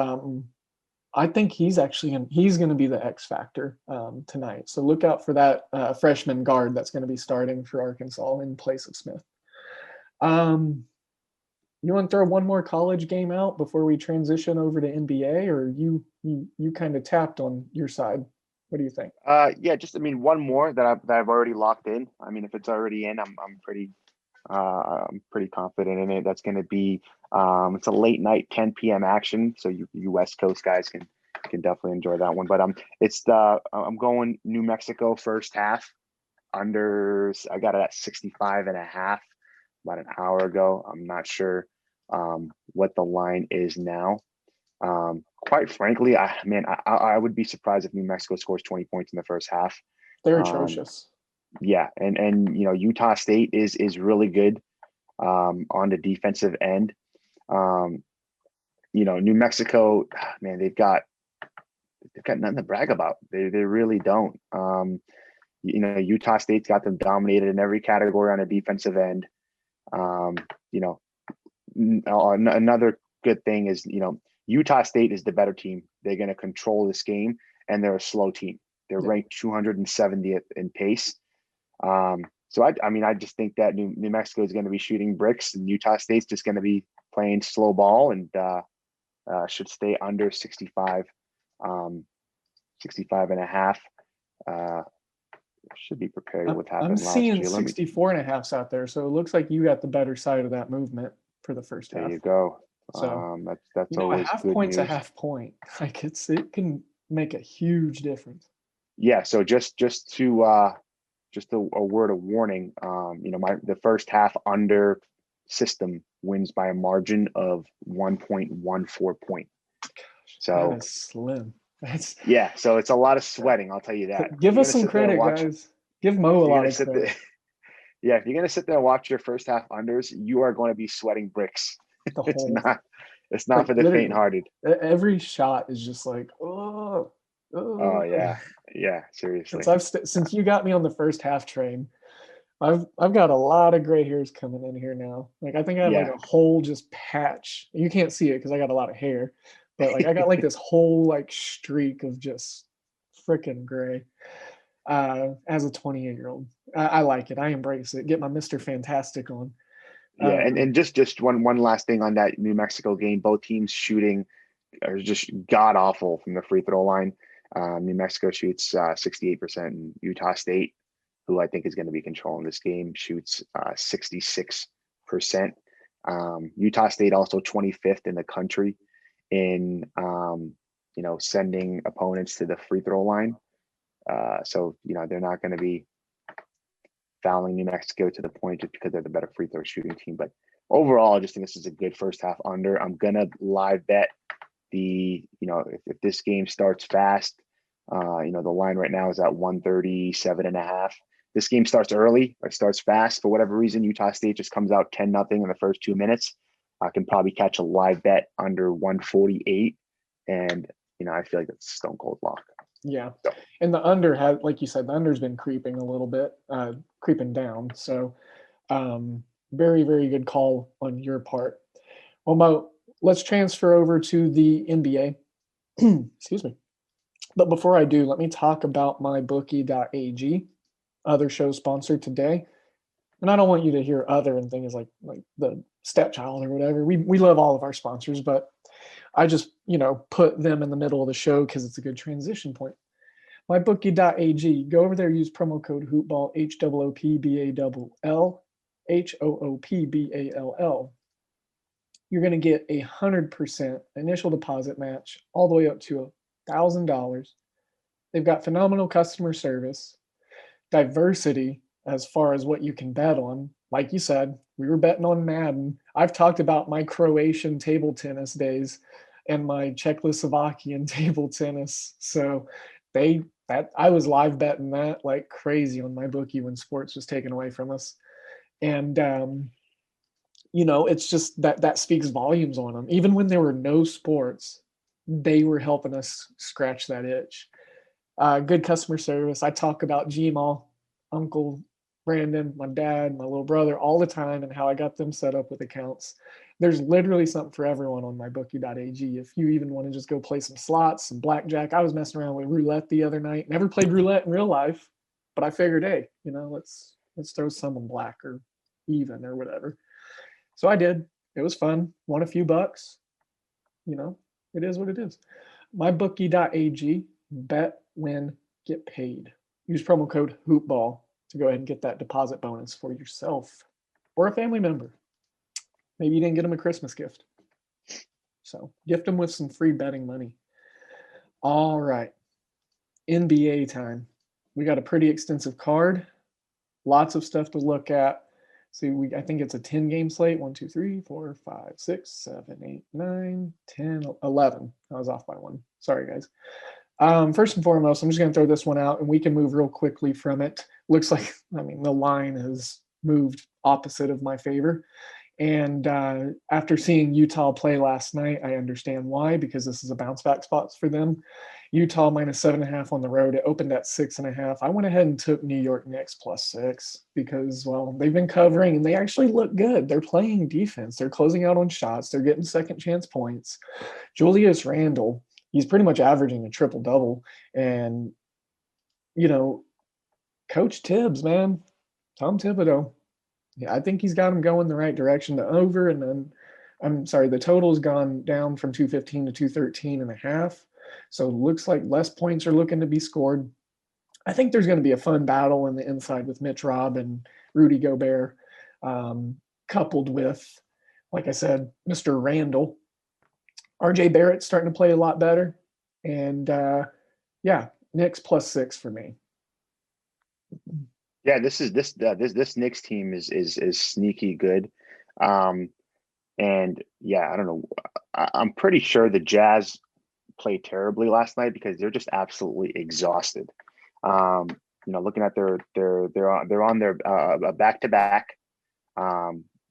S2: I think he's going to be the X factor tonight. So look out for that freshman guard that's going to be starting for Arkansas in place of Smith. You want to throw one more college game out before we transition over to NBA, or you kind of tapped on your side? What do you think?
S3: Yeah, just one more that I've already locked in. I mean, if it's already in, I'm pretty confident in it. That's going to be it's a late night 10 p.m. action, so you West Coast guys can definitely enjoy that one. But I'm going New Mexico first half unders. I got it at 65.5 about an hour ago. I'm not sure what the line is now. Quite frankly, I would be surprised if New Mexico scores 20 points in the first half.
S2: They're atrocious.
S3: Yeah, and Utah State is really good on the defensive end. New Mexico, man, they've got nothing to brag about. They really don't. Utah State's got them dominated in every category on the defensive end. Another good thing is, Utah State is the better team. They're going to control this game, and they're a slow team. They're ranked 270th in pace. So I just think that New Mexico is going to be shooting bricks, and Utah State's just going to be playing slow ball, and should stay under 65 and a half. Should be prepared with what happened
S2: I'm
S3: last
S2: seeing
S3: year.
S2: 64 and a half out there, so it looks like you got the better side of that movement for the first half.
S3: There you go.
S2: So
S3: that's always
S2: a half
S3: good
S2: point's
S3: news.
S2: a half point. Like it can make a huge difference.
S3: Yeah. So just a word of warning. The first half under system wins by a margin of 1.14 point. So
S2: that is slim.
S3: So it's a lot of sweating. I'll tell you that.
S2: Give us some credit, guys. Give Moe a lot of credit.
S3: Yeah, if you're gonna sit there and watch your first half unders, you are going to be sweating bricks. It's not for the faint-hearted.
S2: Every shot is just like, oh.
S3: Oh yeah, seriously.
S2: Since you got me on the first half train, I've got a lot of gray hairs coming in here now. Like I think I have like a whole just patch. You can't see it because I got a lot of hair, but like I got like this whole like streak of just freaking gray. As a 28-year-old, I like it. I embrace it. Get my Mr. Fantastic on.
S3: Yeah, and just one last thing on that New Mexico game. Both teams shooting are just god awful from the free throw line. New Mexico shoots 68%, and Utah State, who I think is going to be controlling this game, shoots 66%. Utah State also 25th in the country in sending opponents to the free throw line. So they're not going to be fouling New Mexico to the point just because they're the better free throw shooting team. But overall, I just think this is a good first half under. I'm gonna live bet if this game starts fast, the line right now is at 137.5. This game starts early or starts fast for whatever reason. Utah State just comes out 10-0 in the first 2 minutes. I can probably catch a live bet under 148, and I feel like that's a stone cold lock.
S2: Yeah, and the under had, like you said, the under's been creeping a little bit, creeping down. So, very, very good call on your part. Well, Mo, let's transfer over to the NBA. Excuse me. But before I do, let me talk about mybookie.ag, other show sponsor today. And I don't want you to hear other and things like the stepchild or whatever. We love all of our sponsors, but I just, put them in the middle of the show because it's a good transition point. MyBookie.ag. Go over there, use promo code HOOPBALL, HOOPBALL, HOOPBALL. You're going to get 100% initial deposit match all the way up to $1,000. They've got phenomenal customer service, diversity as far as what you can bet on. Like you said, we were betting on Madden. I've talked about my Croatian table tennis days and my Czechoslovakian table tennis. So I was live betting that like crazy on my bookie when sports was taken away from us. And, it's just that speaks volumes on them. Even when there were no sports, they were helping us scratch that itch. Good customer service. I talk about Gmail, Uncle Brandon, my dad, my little brother all the time, and how I got them set up with accounts. There's literally something for everyone on mybookie.ag. If you even want to just go play some slots, some blackjack. I was messing around with roulette the other night. Never played roulette in real life, but I figured, hey, let's throw some on black or even or whatever. So I did. It was fun. Won a few bucks. It is what it is. Mybookie.ag. Bet, win, get paid. Use promo code HoopBall to go ahead and get that deposit bonus for yourself or a family member. Maybe you didn't get them a Christmas gift. So gift them with some free betting money. All right. NBA time. We got a pretty extensive card. Lots of stuff to look at. See, I think it's a 10-game slate. 1, 2, 3, 4, 5, 6, 7, 8, 9, 10, 11. I was off by one. Sorry, guys. First and foremost, I'm just going to throw this one out, and we can move real quickly from it. Looks like, the line has moved opposite of my favor. And after seeing Utah play last night, I understand why, because this is a bounce back spot for them. Utah minus 7.5 on the road. It opened at 6.5. I went ahead and took New York Knicks +6 because, well, they've been covering and they actually look good. They're playing defense. They're closing out on shots. They're getting second chance points. Julius Randle, he's pretty much averaging a triple-double. And, Coach Tibbs, man, Tom Thibodeau, I think he's got him going the right direction. The over, and then, the total's gone down from 215 to 213.5. So it looks like less points are looking to be scored. I think there's going to be a fun battle in the inside with Mitch Robb and Rudy Gobert, coupled with, like I said, Mr. Randall. RJ Barrett's starting to play a lot better. And, Knicks +6 for me.
S3: Yeah, this Knicks team is sneaky good. And yeah, I don't know. I'm pretty sure the Jazz played terribly last night because they're just absolutely exhausted. Looking at they're on their back-to-back.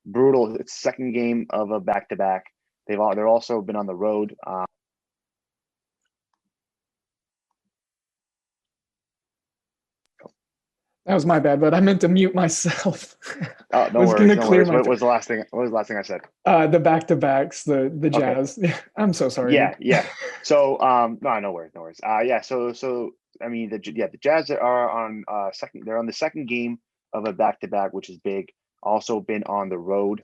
S3: Brutal. It's second game of a back-to-back. They're also been on the road.
S2: That was my bad, but I meant to mute myself.
S3: Oh, no worries. What was the last thing I said?
S2: The back-to-backs, the Jazz. Okay. I'm so sorry.
S3: Yeah. So no worries. So the Jazz are on second. They're on the second game of a back-to-back, which is big. Also been on the road.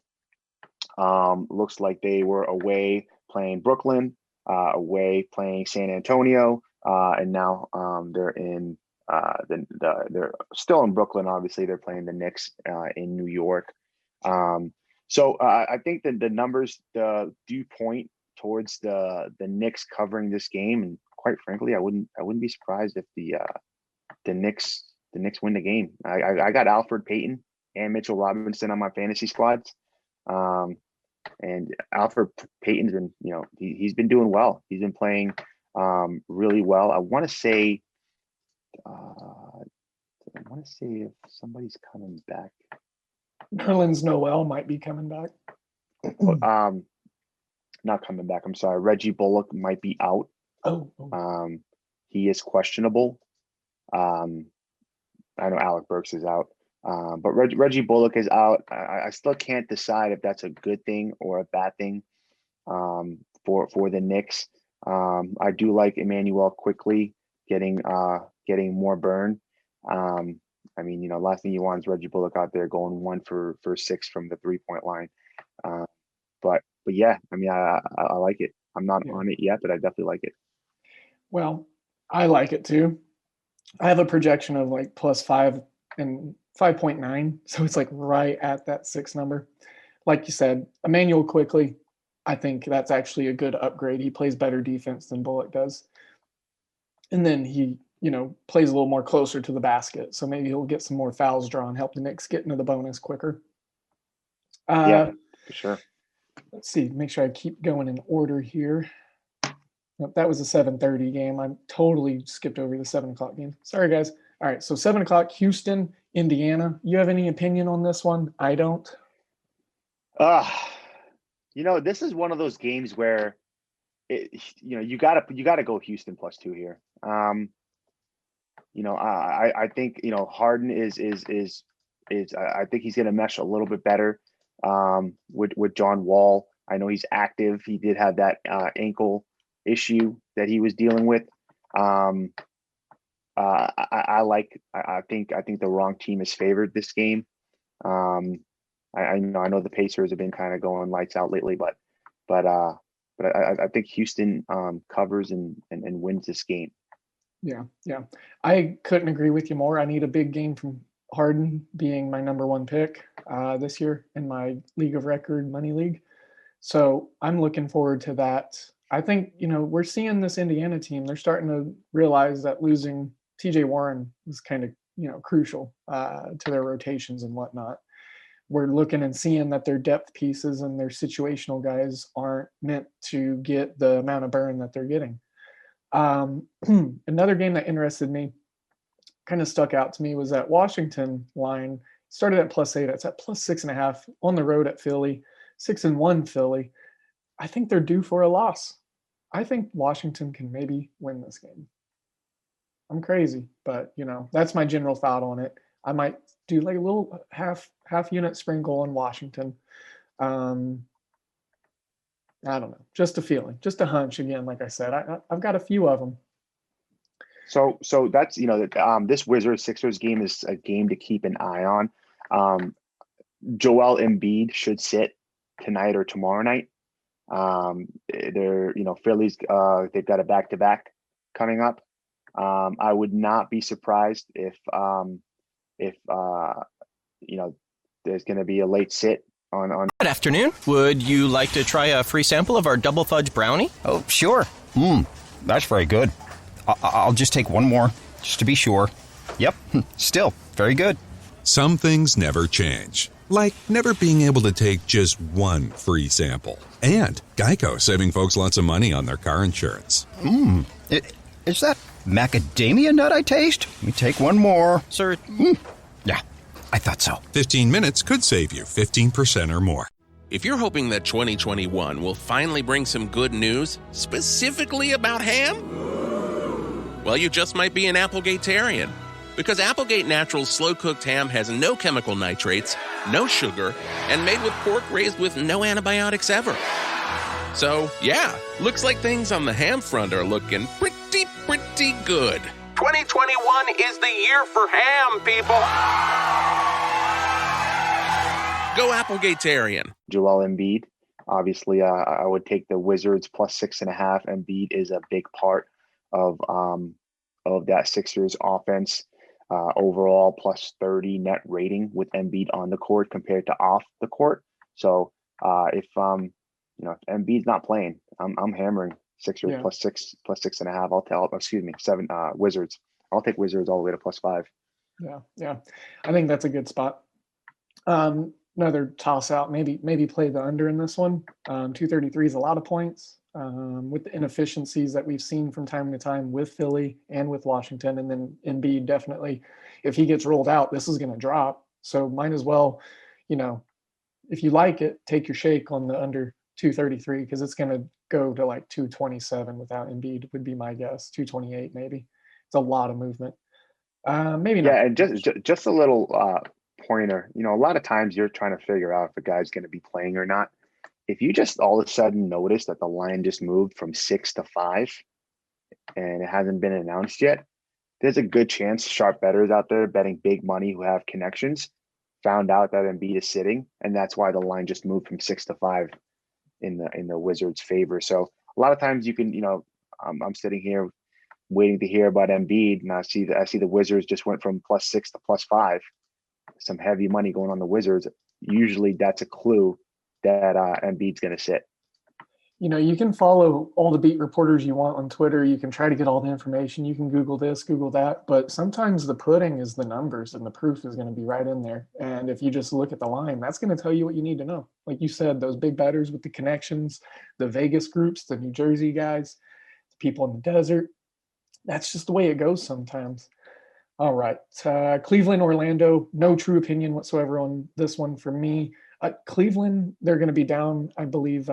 S3: Looks like they were away playing Brooklyn, away playing San Antonio, and now they're in. They're still in Brooklyn. Obviously, they're playing the Knicks in New York. So I think that the numbers do point towards the Knicks covering this game, and quite frankly, I wouldn't be surprised if the Knicks win the game. I got Alfred Payton and Mitchell Robinson on my fantasy squads, and Alfred Payton's been he's been doing well. He's been playing really well. I want to say if somebody's coming back.
S2: Nerlens Noel might be coming back.
S3: Not coming back. I'm sorry. Reggie Bullock might be out.
S2: Oh.
S3: He is questionable. I know Alec Burks is out. But Reggie Bullock is out. I still can't decide if that's a good thing or a bad thing for the Knicks. I do like Emmanuel quickly getting more burn. Last thing you want is Reggie Bullock out there going 1 for 6 from the 3-point line. But yeah, I like it. I'm not on it yet, but I definitely like it.
S2: Well, I like it too. I have a projection of like +5 and 5.9. So it's like right at that 6 number. Like you said, Emmanuel quickly, I think that's actually a good upgrade. He plays better defense than Bullock does. And then he, plays a little more closer to the basket. So maybe he'll get some more fouls drawn, help the Knicks get into the bonus quicker.
S3: Yeah, for sure.
S2: Let's see, make sure I keep going in order here. Nope, that was a 7:30 game. I totally skipped over the 7 o'clock game. Sorry, guys. All right, so 7 o'clock, Houston, Indiana. You have any opinion on this one? I don't.
S3: This is one of those games where you gotta go Houston +2 here. I think Harden is I think he's going to mesh a little bit better with John Wall. I know he's active. He did have that ankle issue that he was dealing with. I think the wrong team is favored this game. I know the Pacers have been kind of going lights out lately, but I think Houston covers and wins this game.
S2: Yeah. I couldn't agree with you more. I need a big game from Harden being my number one pick this year in my league of record money league. So I'm looking forward to that. I think, we're seeing this Indiana team. They're starting to realize that losing TJ Warren was kind of, crucial to their rotations and whatnot. We're looking and seeing that their depth pieces and their situational guys aren't meant to get the amount of burn that they're getting. Another game that interested me, kind of stuck out to me, was that Washington line. Started at +8. It's at +6.5 on the road at Philly, 6-1 Philly. I think they're due for a loss. I think Washington can maybe win this game. I'm crazy, but that's my general thought on it. I might do like a little half unit sprinkle on Washington. I don't know, just a feeling, just a hunch. Again, like I said, I've got a few of them.
S3: So that's this Wizards Sixers game is a game to keep an eye on. Joel Embiid should sit tonight or tomorrow night. They're Philly's they've got a back-to-back coming up. I would not be surprised if there's going to be a late sit on.
S5: Good afternoon. Would you like to try a free sample of our double fudge brownie?
S8: Oh, sure. That's very good. I'll just take one more, just to be sure. Yep, still very good.
S9: Some things never change, like never being able to take just one free sample. And Geico saving folks lots of money on their car insurance.
S8: Is that macadamia nut I taste? Let me take one more.
S5: Sir.
S8: Yeah, I thought so.
S9: 15 minutes could save you 15% or more.
S10: If you're hoping that 2021 will finally bring some good news, specifically about ham, well, you just might be an Applegate-tarian. Because Applegate Natural's slow-cooked ham has no chemical nitrates, no sugar, and made with pork raised with no antibiotics ever. So, yeah, looks like things on the ham front are looking pretty good. 2021 is the year for ham, people! Go Applegate-tarian.
S3: Joel Embiid, obviously, I would take the Wizards +6.5. Embiid is a big part of that Sixers offense. Overall +30 net rating with Embiid on the court compared to off the court. So if Embiid's not playing, I'm hammering Sixers +6.5. 7 Wizards. I'll take Wizards all the way to +5.
S2: Yeah. I think that's a good spot. Another toss out, maybe play the under in this one. 233 is a lot of points. With the inefficiencies that we've seen from time to time with Philly and with Washington, and then Embiid definitely, if he gets rolled out, this is going to drop. So might as well, if you like it, take your shake on the under 233, because it's going to go to like 227 without Embiid, would be my guess. 228 maybe. It's a lot of movement. Maybe not.
S3: Yeah, and just a little pointer. A lot of times you're trying to figure out if a guy's going to be playing or not. If you just all of a sudden notice that the line just moved from 6 to 5 and it hasn't been announced yet, there's a good chance sharp bettors out there betting big money who have connections found out that Embiid is sitting, and that's why the line just moved from 6 to 5 in the Wizards' favor. So a lot of times you can, I'm sitting here waiting to hear about Embiid, and I see the Wizards just went from +6 to +5. Some heavy money going on the Wizards. Usually that's a clue that Embiid's going to sit.
S2: You can follow all the beat reporters you want on Twitter. You can try to get all the information. You can Google this, Google that. But sometimes the pudding is the numbers, and the proof is going to be right in there. And if you just look at the line, that's going to tell you what you need to know. Like you said, those big bettors with the connections, the Vegas groups, the New Jersey guys, the people in the desert. That's just the way it goes sometimes. All right. Cleveland, Orlando, no true opinion whatsoever on this one for me. Cleveland, they're going to be down, I believe,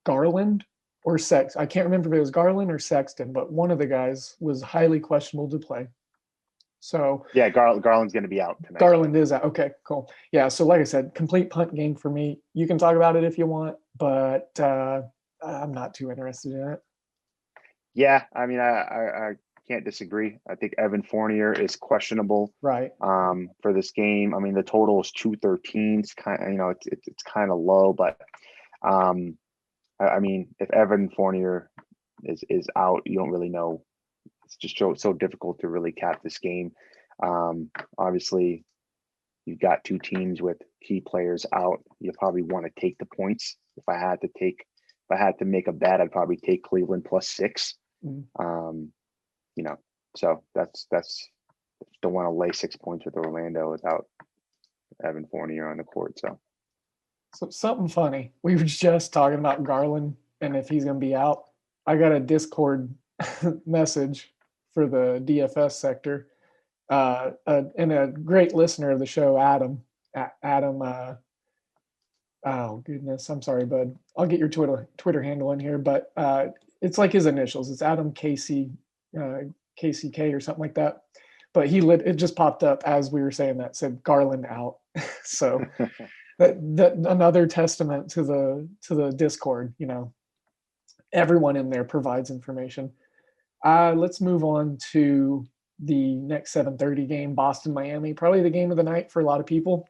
S2: Garland or Sex. I can't remember if it was Garland or Sexton, but one of the guys was highly questionable to play. So
S3: Yeah, Garland's going to be out tonight.
S2: Garland is out. Okay, cool. Yeah, so like I said, complete punt game for me. You can talk about it if you want, but I'm not too interested in it.
S3: Yeah, I mean, I can't disagree. I think Evan Fournier is questionable,
S2: right?
S3: For this game. I mean, the total is 213. It's kind of, it's kind of low, but I mean, if Evan Fournier is out, you don't really know. It's just so difficult to really cap this game. Obviously, you've got two teams with key players out. You probably want to take the points. If I had to make a bet, I'd probably take Cleveland +6. So that's don't want to lay 6 points with Orlando without Evan Fournier on the court. So
S2: something funny. We were just talking about Garland and if he's going to be out. I got a Discord message for the DFS sector, and a great listener of the show, Adam. Oh goodness, I'm sorry, bud. I'll get your Twitter handle in here, but it's like his initials. It's Adam KC, KCK or something like that. But it just popped up as we were saying that, said Garland out. So that another testament to the Discord. Everyone in there provides information. Let's move on to the next 7:30 game, Boston, Miami. Probably the game of the night for a lot of people.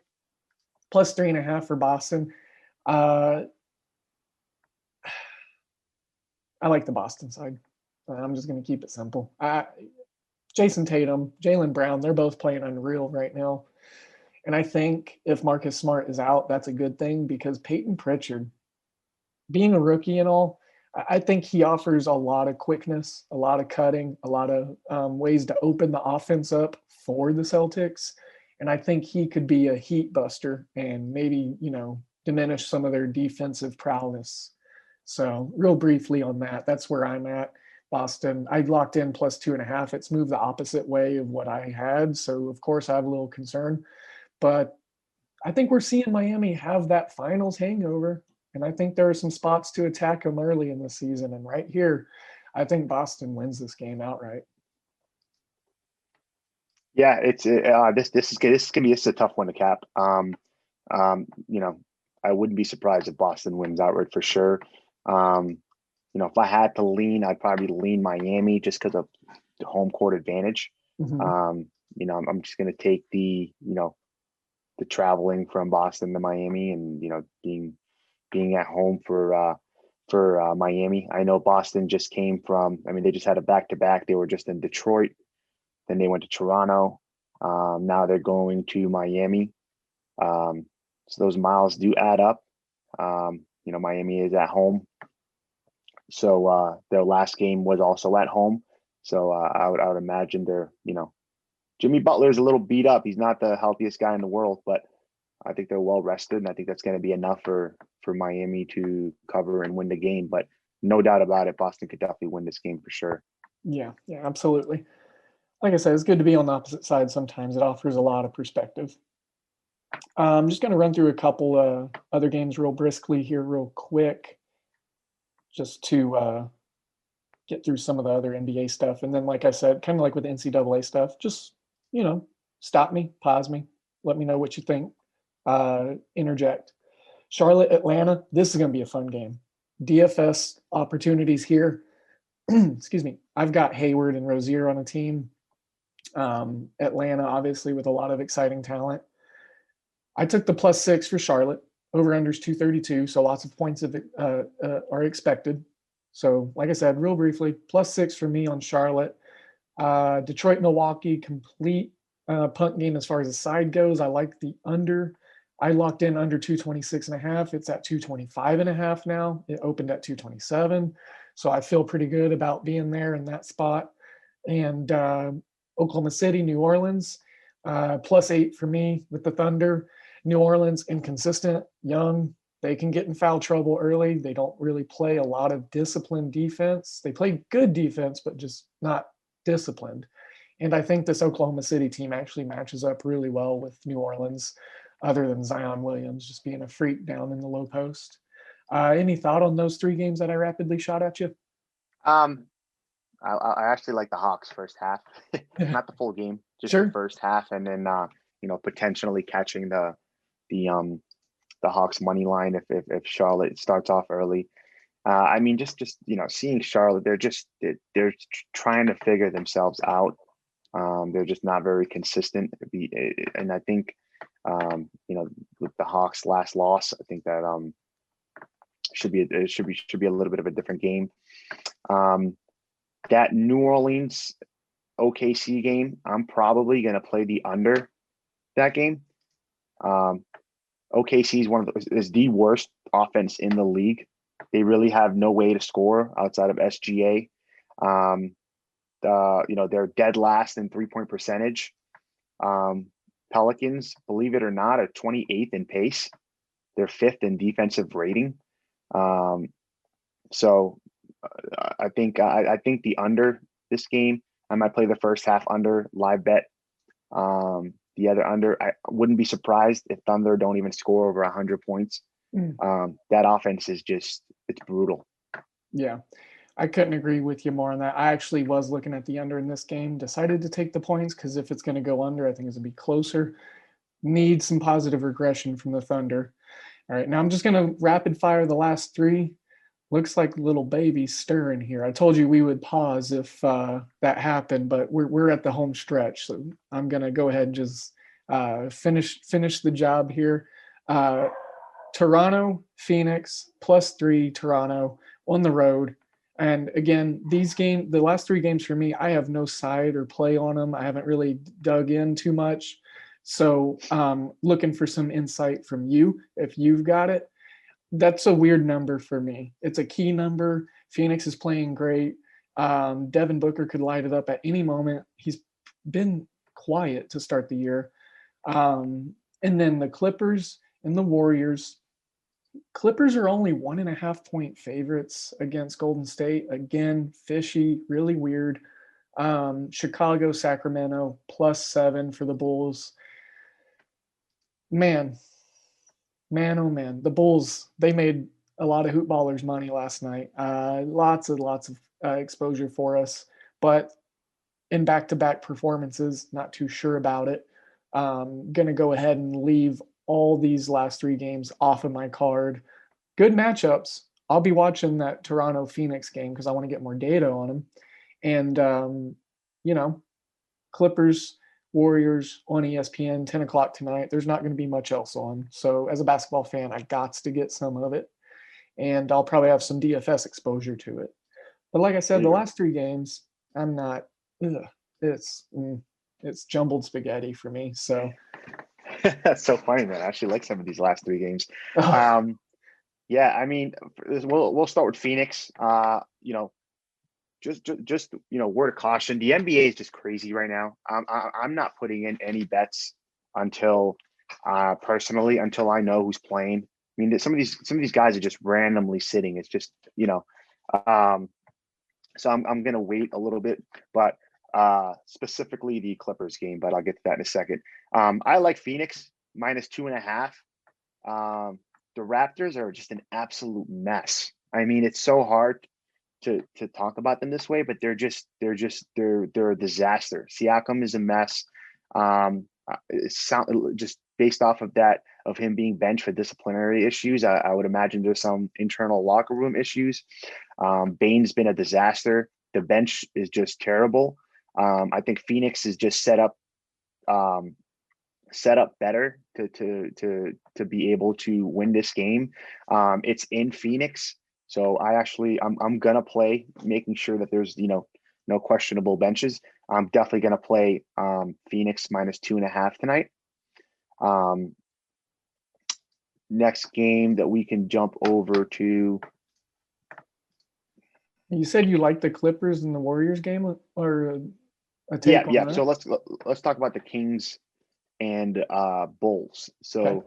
S2: +3.5 for Boston. I like the Boston side. I'm just going to keep it simple. Jason Tatum, Jaylen Brown, they're both playing unreal right now. And I think if Marcus Smart is out, that's a good thing because Peyton Pritchard, being a rookie and all, I think he offers a lot of quickness, a lot of cutting, a lot of ways to open the offense up for the Celtics. And I think he could be a heat buster and maybe, diminish some of their defensive prowess. So real briefly on that, that's where I'm at. Boston, I locked in +2.5. It's moved the opposite way of what I had. So of course I have a little concern, but I think we're seeing Miami have that finals hangover. And I think there are some spots to attack them early in the season. And right here, I think Boston wins this game outright.
S3: Yeah, it's this is gonna be a tough one to cap. I wouldn't be surprised if Boston wins outright for sure. If I had to lean, I'd probably lean Miami just because of the home court advantage.
S2: Mm-hmm.
S3: I'm just gonna take the traveling from Boston to Miami and being at home for Miami. I know Boston just came from. I mean, they just had a back-to-back. They were just in Detroit, then they went to Toronto. Now they're going to Miami. So those miles do add up. Miami is at home. So their last game was also at home. So I would imagine they're, Jimmy Butler is a little beat up. He's not the healthiest guy in the world, but I think they're well rested, and I think that's going to be enough for Miami to cover and win the game. But no doubt about it, Boston could definitely win this game for sure.
S2: Yeah, absolutely. Like I said, it's good to be on the opposite side sometimes. It offers a lot of perspective. I'm just going to run through a couple other games real briskly here, real quick, just to get through some of the other NBA stuff. And then, like I said, kind of like with the NCAA stuff, just, stop me, pause me, let me know what you think, interject. Charlotte, Atlanta, this is going to be a fun game. DFS opportunities here. Excuse me. I've got Hayward and Rozier on a team. Atlanta, obviously, with a lot of exciting talent. I took the +6 for Charlotte. Over-unders 232, so lots of points are expected. So, like I said, real briefly, +6 for me on Charlotte. Detroit, Milwaukee, complete punt game as far as the side goes. I like the under. I locked in under 226.5. It's at 225.5 now. It opened at 227. So I feel pretty good about being there in that spot. And Oklahoma City, New Orleans, +8 for me with the Thunder. New Orleans, inconsistent, young. They can get in foul trouble early. They don't really play a lot of disciplined defense. They play good defense, but just not disciplined. And I think this Oklahoma City team actually matches up really well with New Orleans, other than Zion Williams just being a freak down in the low post. Any thought on those three games that I rapidly shot at you?
S3: I actually like the Hawks first half, not the full game. just
S2: Sure.
S3: the first half, and then potentially catching the Hawks money line if Charlotte starts off early. I mean, just seeing Charlotte, they're trying to figure themselves out. They're just not very consistent, and I think with the Hawks' last loss, I think that should be a little bit of a different game. That New Orleans OKC game, I'm probably going to play the under that game. OKC is the worst offense in the league. They really have no way to score outside of SGA. They're dead last in 3-point percentage. Pelicans, believe it or not, are 28th in pace. They're 5th in defensive rating. So I think the under this game. I might play the first half under, live bet. The other under. I wouldn't be surprised if Thunder don't even score over 100 points. That offense is it's brutal.
S2: Yeah, I couldn't agree with you more on that. I actually was looking at the under in this game, decided to take the points because if it's going to go under, I think it's going to be closer. Need some positive regression from the Thunder. All right, now I'm just going to rapid fire the last three. Looks like little baby's stirring here. I told you we would pause if that happened, but we're at the home stretch, so I'm going to go ahead and just finish the job here. Toronto, Phoenix, +3, Toronto on the road. And again, the last three games for me, I have no side or play on them. I haven't really dug in too much. So looking for some insight from you, if you've got it. That's a weird number for me. It's a key number. Phoenix is playing great. Devin Booker could light it up at any moment. He's been quiet to start the year. And then the Clippers and the Warriors. Clippers are only 1.5 point favorites against Golden State. Again, fishy, really weird. Chicago, Sacramento, +7 for the Bulls. Man, oh man, the Bulls, they made a lot of hoop ballers money last night. Lots of exposure for us, but in back-to-back performances, not too sure about it. Gonna go ahead and leave all these last three games off of my card. Good matchups. I'll be watching that Toronto Phoenix game because I want to get more data on them. And Clippers, Warriors on ESPN, 10 o'clock tonight. There's not going to be much else on. So as a basketball fan, I got to get some of it. And I'll probably have some DFS exposure to it. But like I said, the last three games, I'm not, it's jumbled spaghetti for me. So
S3: that's so funny, man. I actually like some of these last three games. Yeah, I mean, we'll start with Phoenix. Just word of caution. The NBA is just crazy right now. I'm not putting in any bets until personally until I know who's playing. I mean, some of these guys are just randomly sitting. It's just so I'm gonna wait a little bit, but specifically the Clippers game. But I'll get to that in a second. I like Phoenix -2.5. The Raptors are just an absolute mess. I mean, it's so hard to talk about them this way, but they're a disaster. Siakam is a mess. Just based off of that, of him being benched for disciplinary issues, I would imagine there's some internal locker room issues. Bane's been a disaster. The bench is just terrible. I think Phoenix is just set up better to be able to win this game. It's in Phoenix. So I'm gonna play, making sure that there's no questionable benches. I'm definitely gonna play Phoenix -2.5 tonight. Next game that we can jump over to.
S2: You said you like the Clippers and the Warriors game, or a take on that?
S3: So let's talk about the Kings and Bulls. So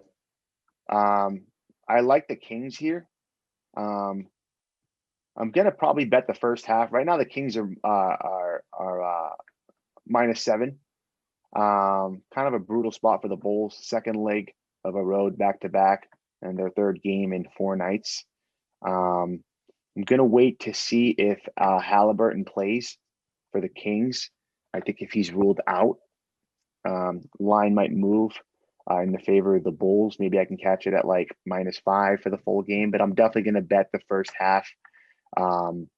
S3: I like the Kings here. I'm gonna probably bet the first half. Right now, the Kings are -7. Kind of a brutal spot for the Bulls. Second leg of a road back-to-back, and their third game in 4 nights. I'm gonna wait to see if Halliburton plays for the Kings. I think if he's ruled out, line might move in the favor of the Bulls. Maybe I can catch it at like -5 for the full game, but I'm definitely going to bet the first half. Let's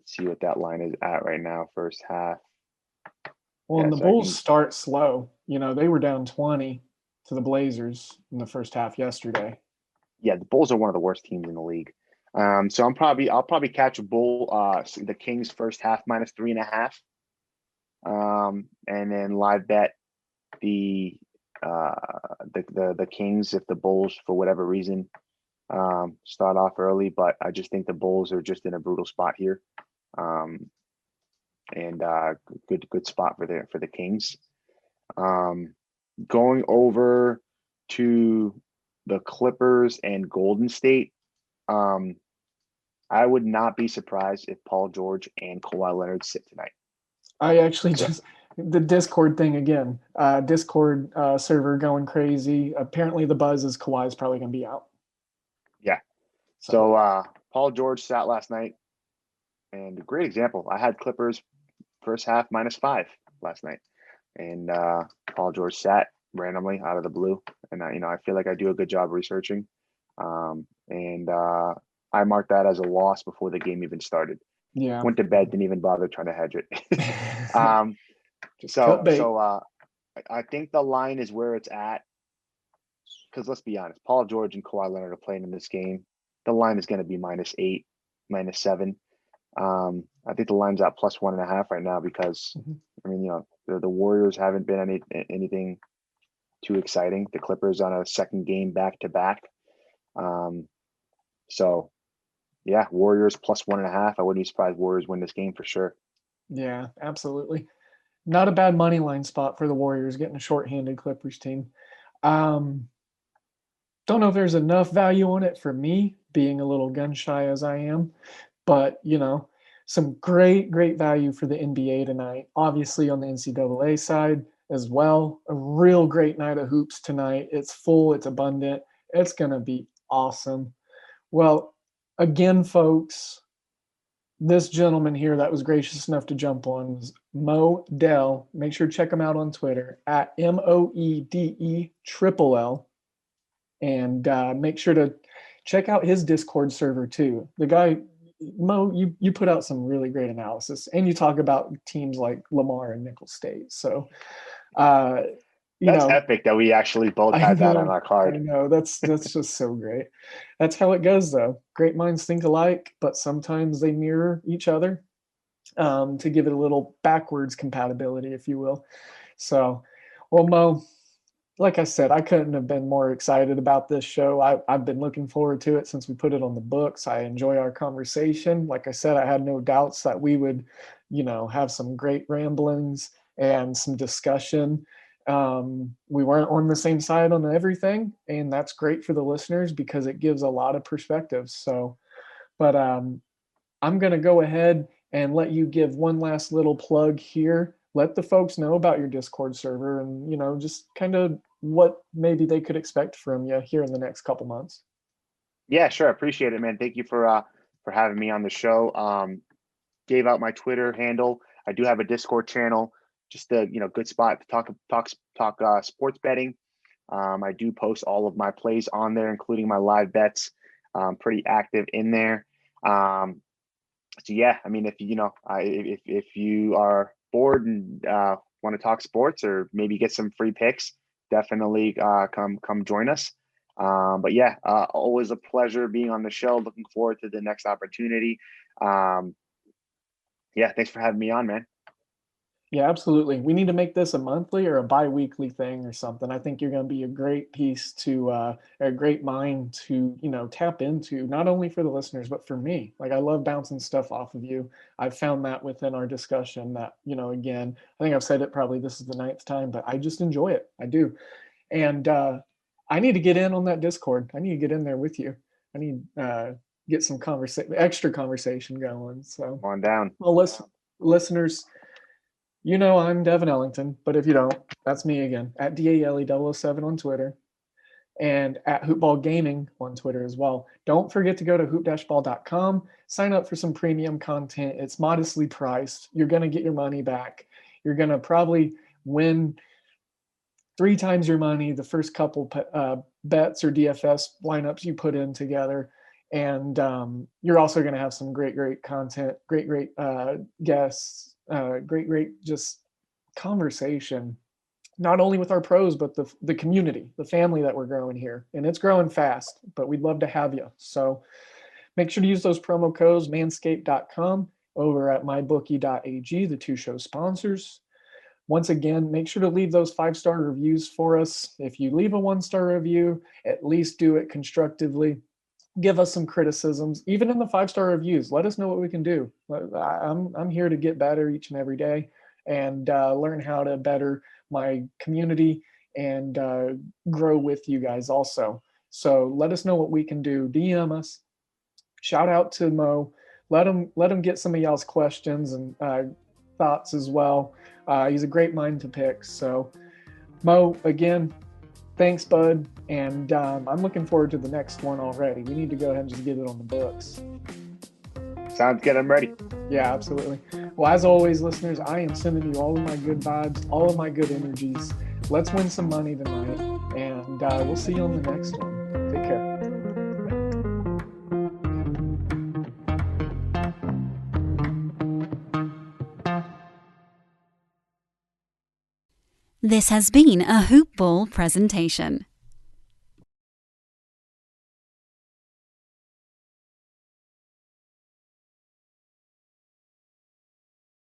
S3: see what that line is at right now, first half.
S2: Well, and the Bulls start slow. You know, they were down 20 to the Blazers in the first half yesterday.
S3: Yeah, the Bulls are one of the worst teams in the league. So I'll probably catch the Kings first half -3.5. And then live bet the Kings if the Bulls for whatever reason start off early, but I just think the Bulls are just in a brutal spot here. And good spot for the Kings. Going over to the Clippers and Golden State, I would not be surprised if Paul George and Kawhi Leonard sit tonight.
S2: I actually the Discord thing again. Discord server going crazy. Apparently the buzz is Kawhi's probably going to be out.
S3: Yeah. So Paul George sat last night, and a great example. I had Clippers first half -5 last night, and Paul George sat randomly out of the blue, and I feel like I do a good job researching, and I marked that as a loss before the game even started.
S2: Yeah,
S3: went to bed, didn't even bother trying to hedge it. I think the line is where it's at, because let's be honest, Paul George and Kawhi Leonard are playing in this game. The line is going to be -8, -7. I think the line's at +1.5 right now because I mean, the Warriors haven't been anything too exciting. The Clippers on a second game back-to-back. So yeah, Warriors +1.5. I wouldn't be surprised Warriors win this game for sure.
S2: Yeah, absolutely. Not a bad money line spot for the Warriors getting a shorthanded Clippers team. Don't know if there's enough value on it for me, being a little gun shy as I am, but some great value for the NBA tonight. Obviously on the NCAA side as well, a real great night of hoops tonight. It's full, it's abundant. It's going to be awesome. Well, again, folks, this gentleman here that was gracious enough to jump on was Moe Del. Make sure to check him out on Twitter at MOEDELL. And make sure to check out his Discord server too. The guy, Mo, you put out some really great analysis, and you talk about teams like Lamar and Nickel State. So,
S3: that's epic that we actually both had that on our card.
S2: I know that's just so great. That's how it goes, though. Great minds think alike, but sometimes they mirror each other to give it a little backwards compatibility, if you will. So, well, Mo, like I said, I couldn't have been more excited about this show. I've been looking forward to it since we put it on the books. I enjoy our conversation. Like I said, I had no doubts that we would, have some great ramblings and some discussion. We weren't on the same side on everything, and that's great for the listeners because it gives a lot of perspectives. So, but I'm going to go ahead and let you give one last little plug here. Let the folks know about your Discord server and, just kind of what maybe they could expect from you here in the next couple months.
S3: Yeah, sure. Appreciate it, man. Thank you for having me on the show. Gave out my Twitter handle. I do have a Discord channel, just a, good spot to talk sports betting. I do post all of my plays on there, including my live bets. Pretty active in there. So yeah, I mean, if you are bored and want to talk sports or maybe get some free picks, definitely come join us. But yeah, always a pleasure being on the show. Looking forward to the next opportunity. Yeah, thanks for having me on, man.
S2: Yeah, absolutely. We need to make this a monthly or a bi-weekly thing or something. I think you're going to be a great piece to, a great mind to, tap into, not only for the listeners, but for me. Like, I love bouncing stuff off of you. I've found that within our discussion that, again, I think I've said it probably this is the 9th time, but I just enjoy it. I do. And I need to get in on that Discord. I need to get in there with you. I need get some extra conversation going. So
S3: come on down.
S2: Well, listeners, I'm Devin Ellington, but if you don't, that's me again, at DALE007 on Twitter and at Hoopball Gaming on Twitter as well. Don't forget to go to hoop-ball.com, sign up for some premium content. It's modestly priced. You're going to get your money back. You're going to probably win 3 times your money the first couple bets or DFS lineups you put in together. And you're also going to have some great content, great guests, great just conversation, not only with our pros, but the community, the family that we're growing here. And it's growing fast, but we'd love to have you. So make sure to use those promo codes, manscaped.com, over at mybookie.ag, the 2 show sponsors. Once again, make sure to leave those 5-star reviews for us. If you leave a 1-star review, at least do it constructively. Give us some criticisms, even in the 5-star reviews. Let us know what we can do. I'm here to get better each and every day and learn how to better my community and grow with you guys also. So let us know what we can do. DM us. Shout out to Moe. Let him get some of y'all's questions and thoughts as well. He's a great mind to pick. So Moe, again, thanks, bud. And I'm looking forward to the next one already. We need to go ahead and just get it on the books.
S3: Sounds good. I'm ready.
S2: Yeah, absolutely. Well, as always, listeners, I am sending you all of my good vibes, all of my good energies. Let's win some money tonight. And we'll see you on the next one. Take care.
S1: This has been a Hoop Ball presentation.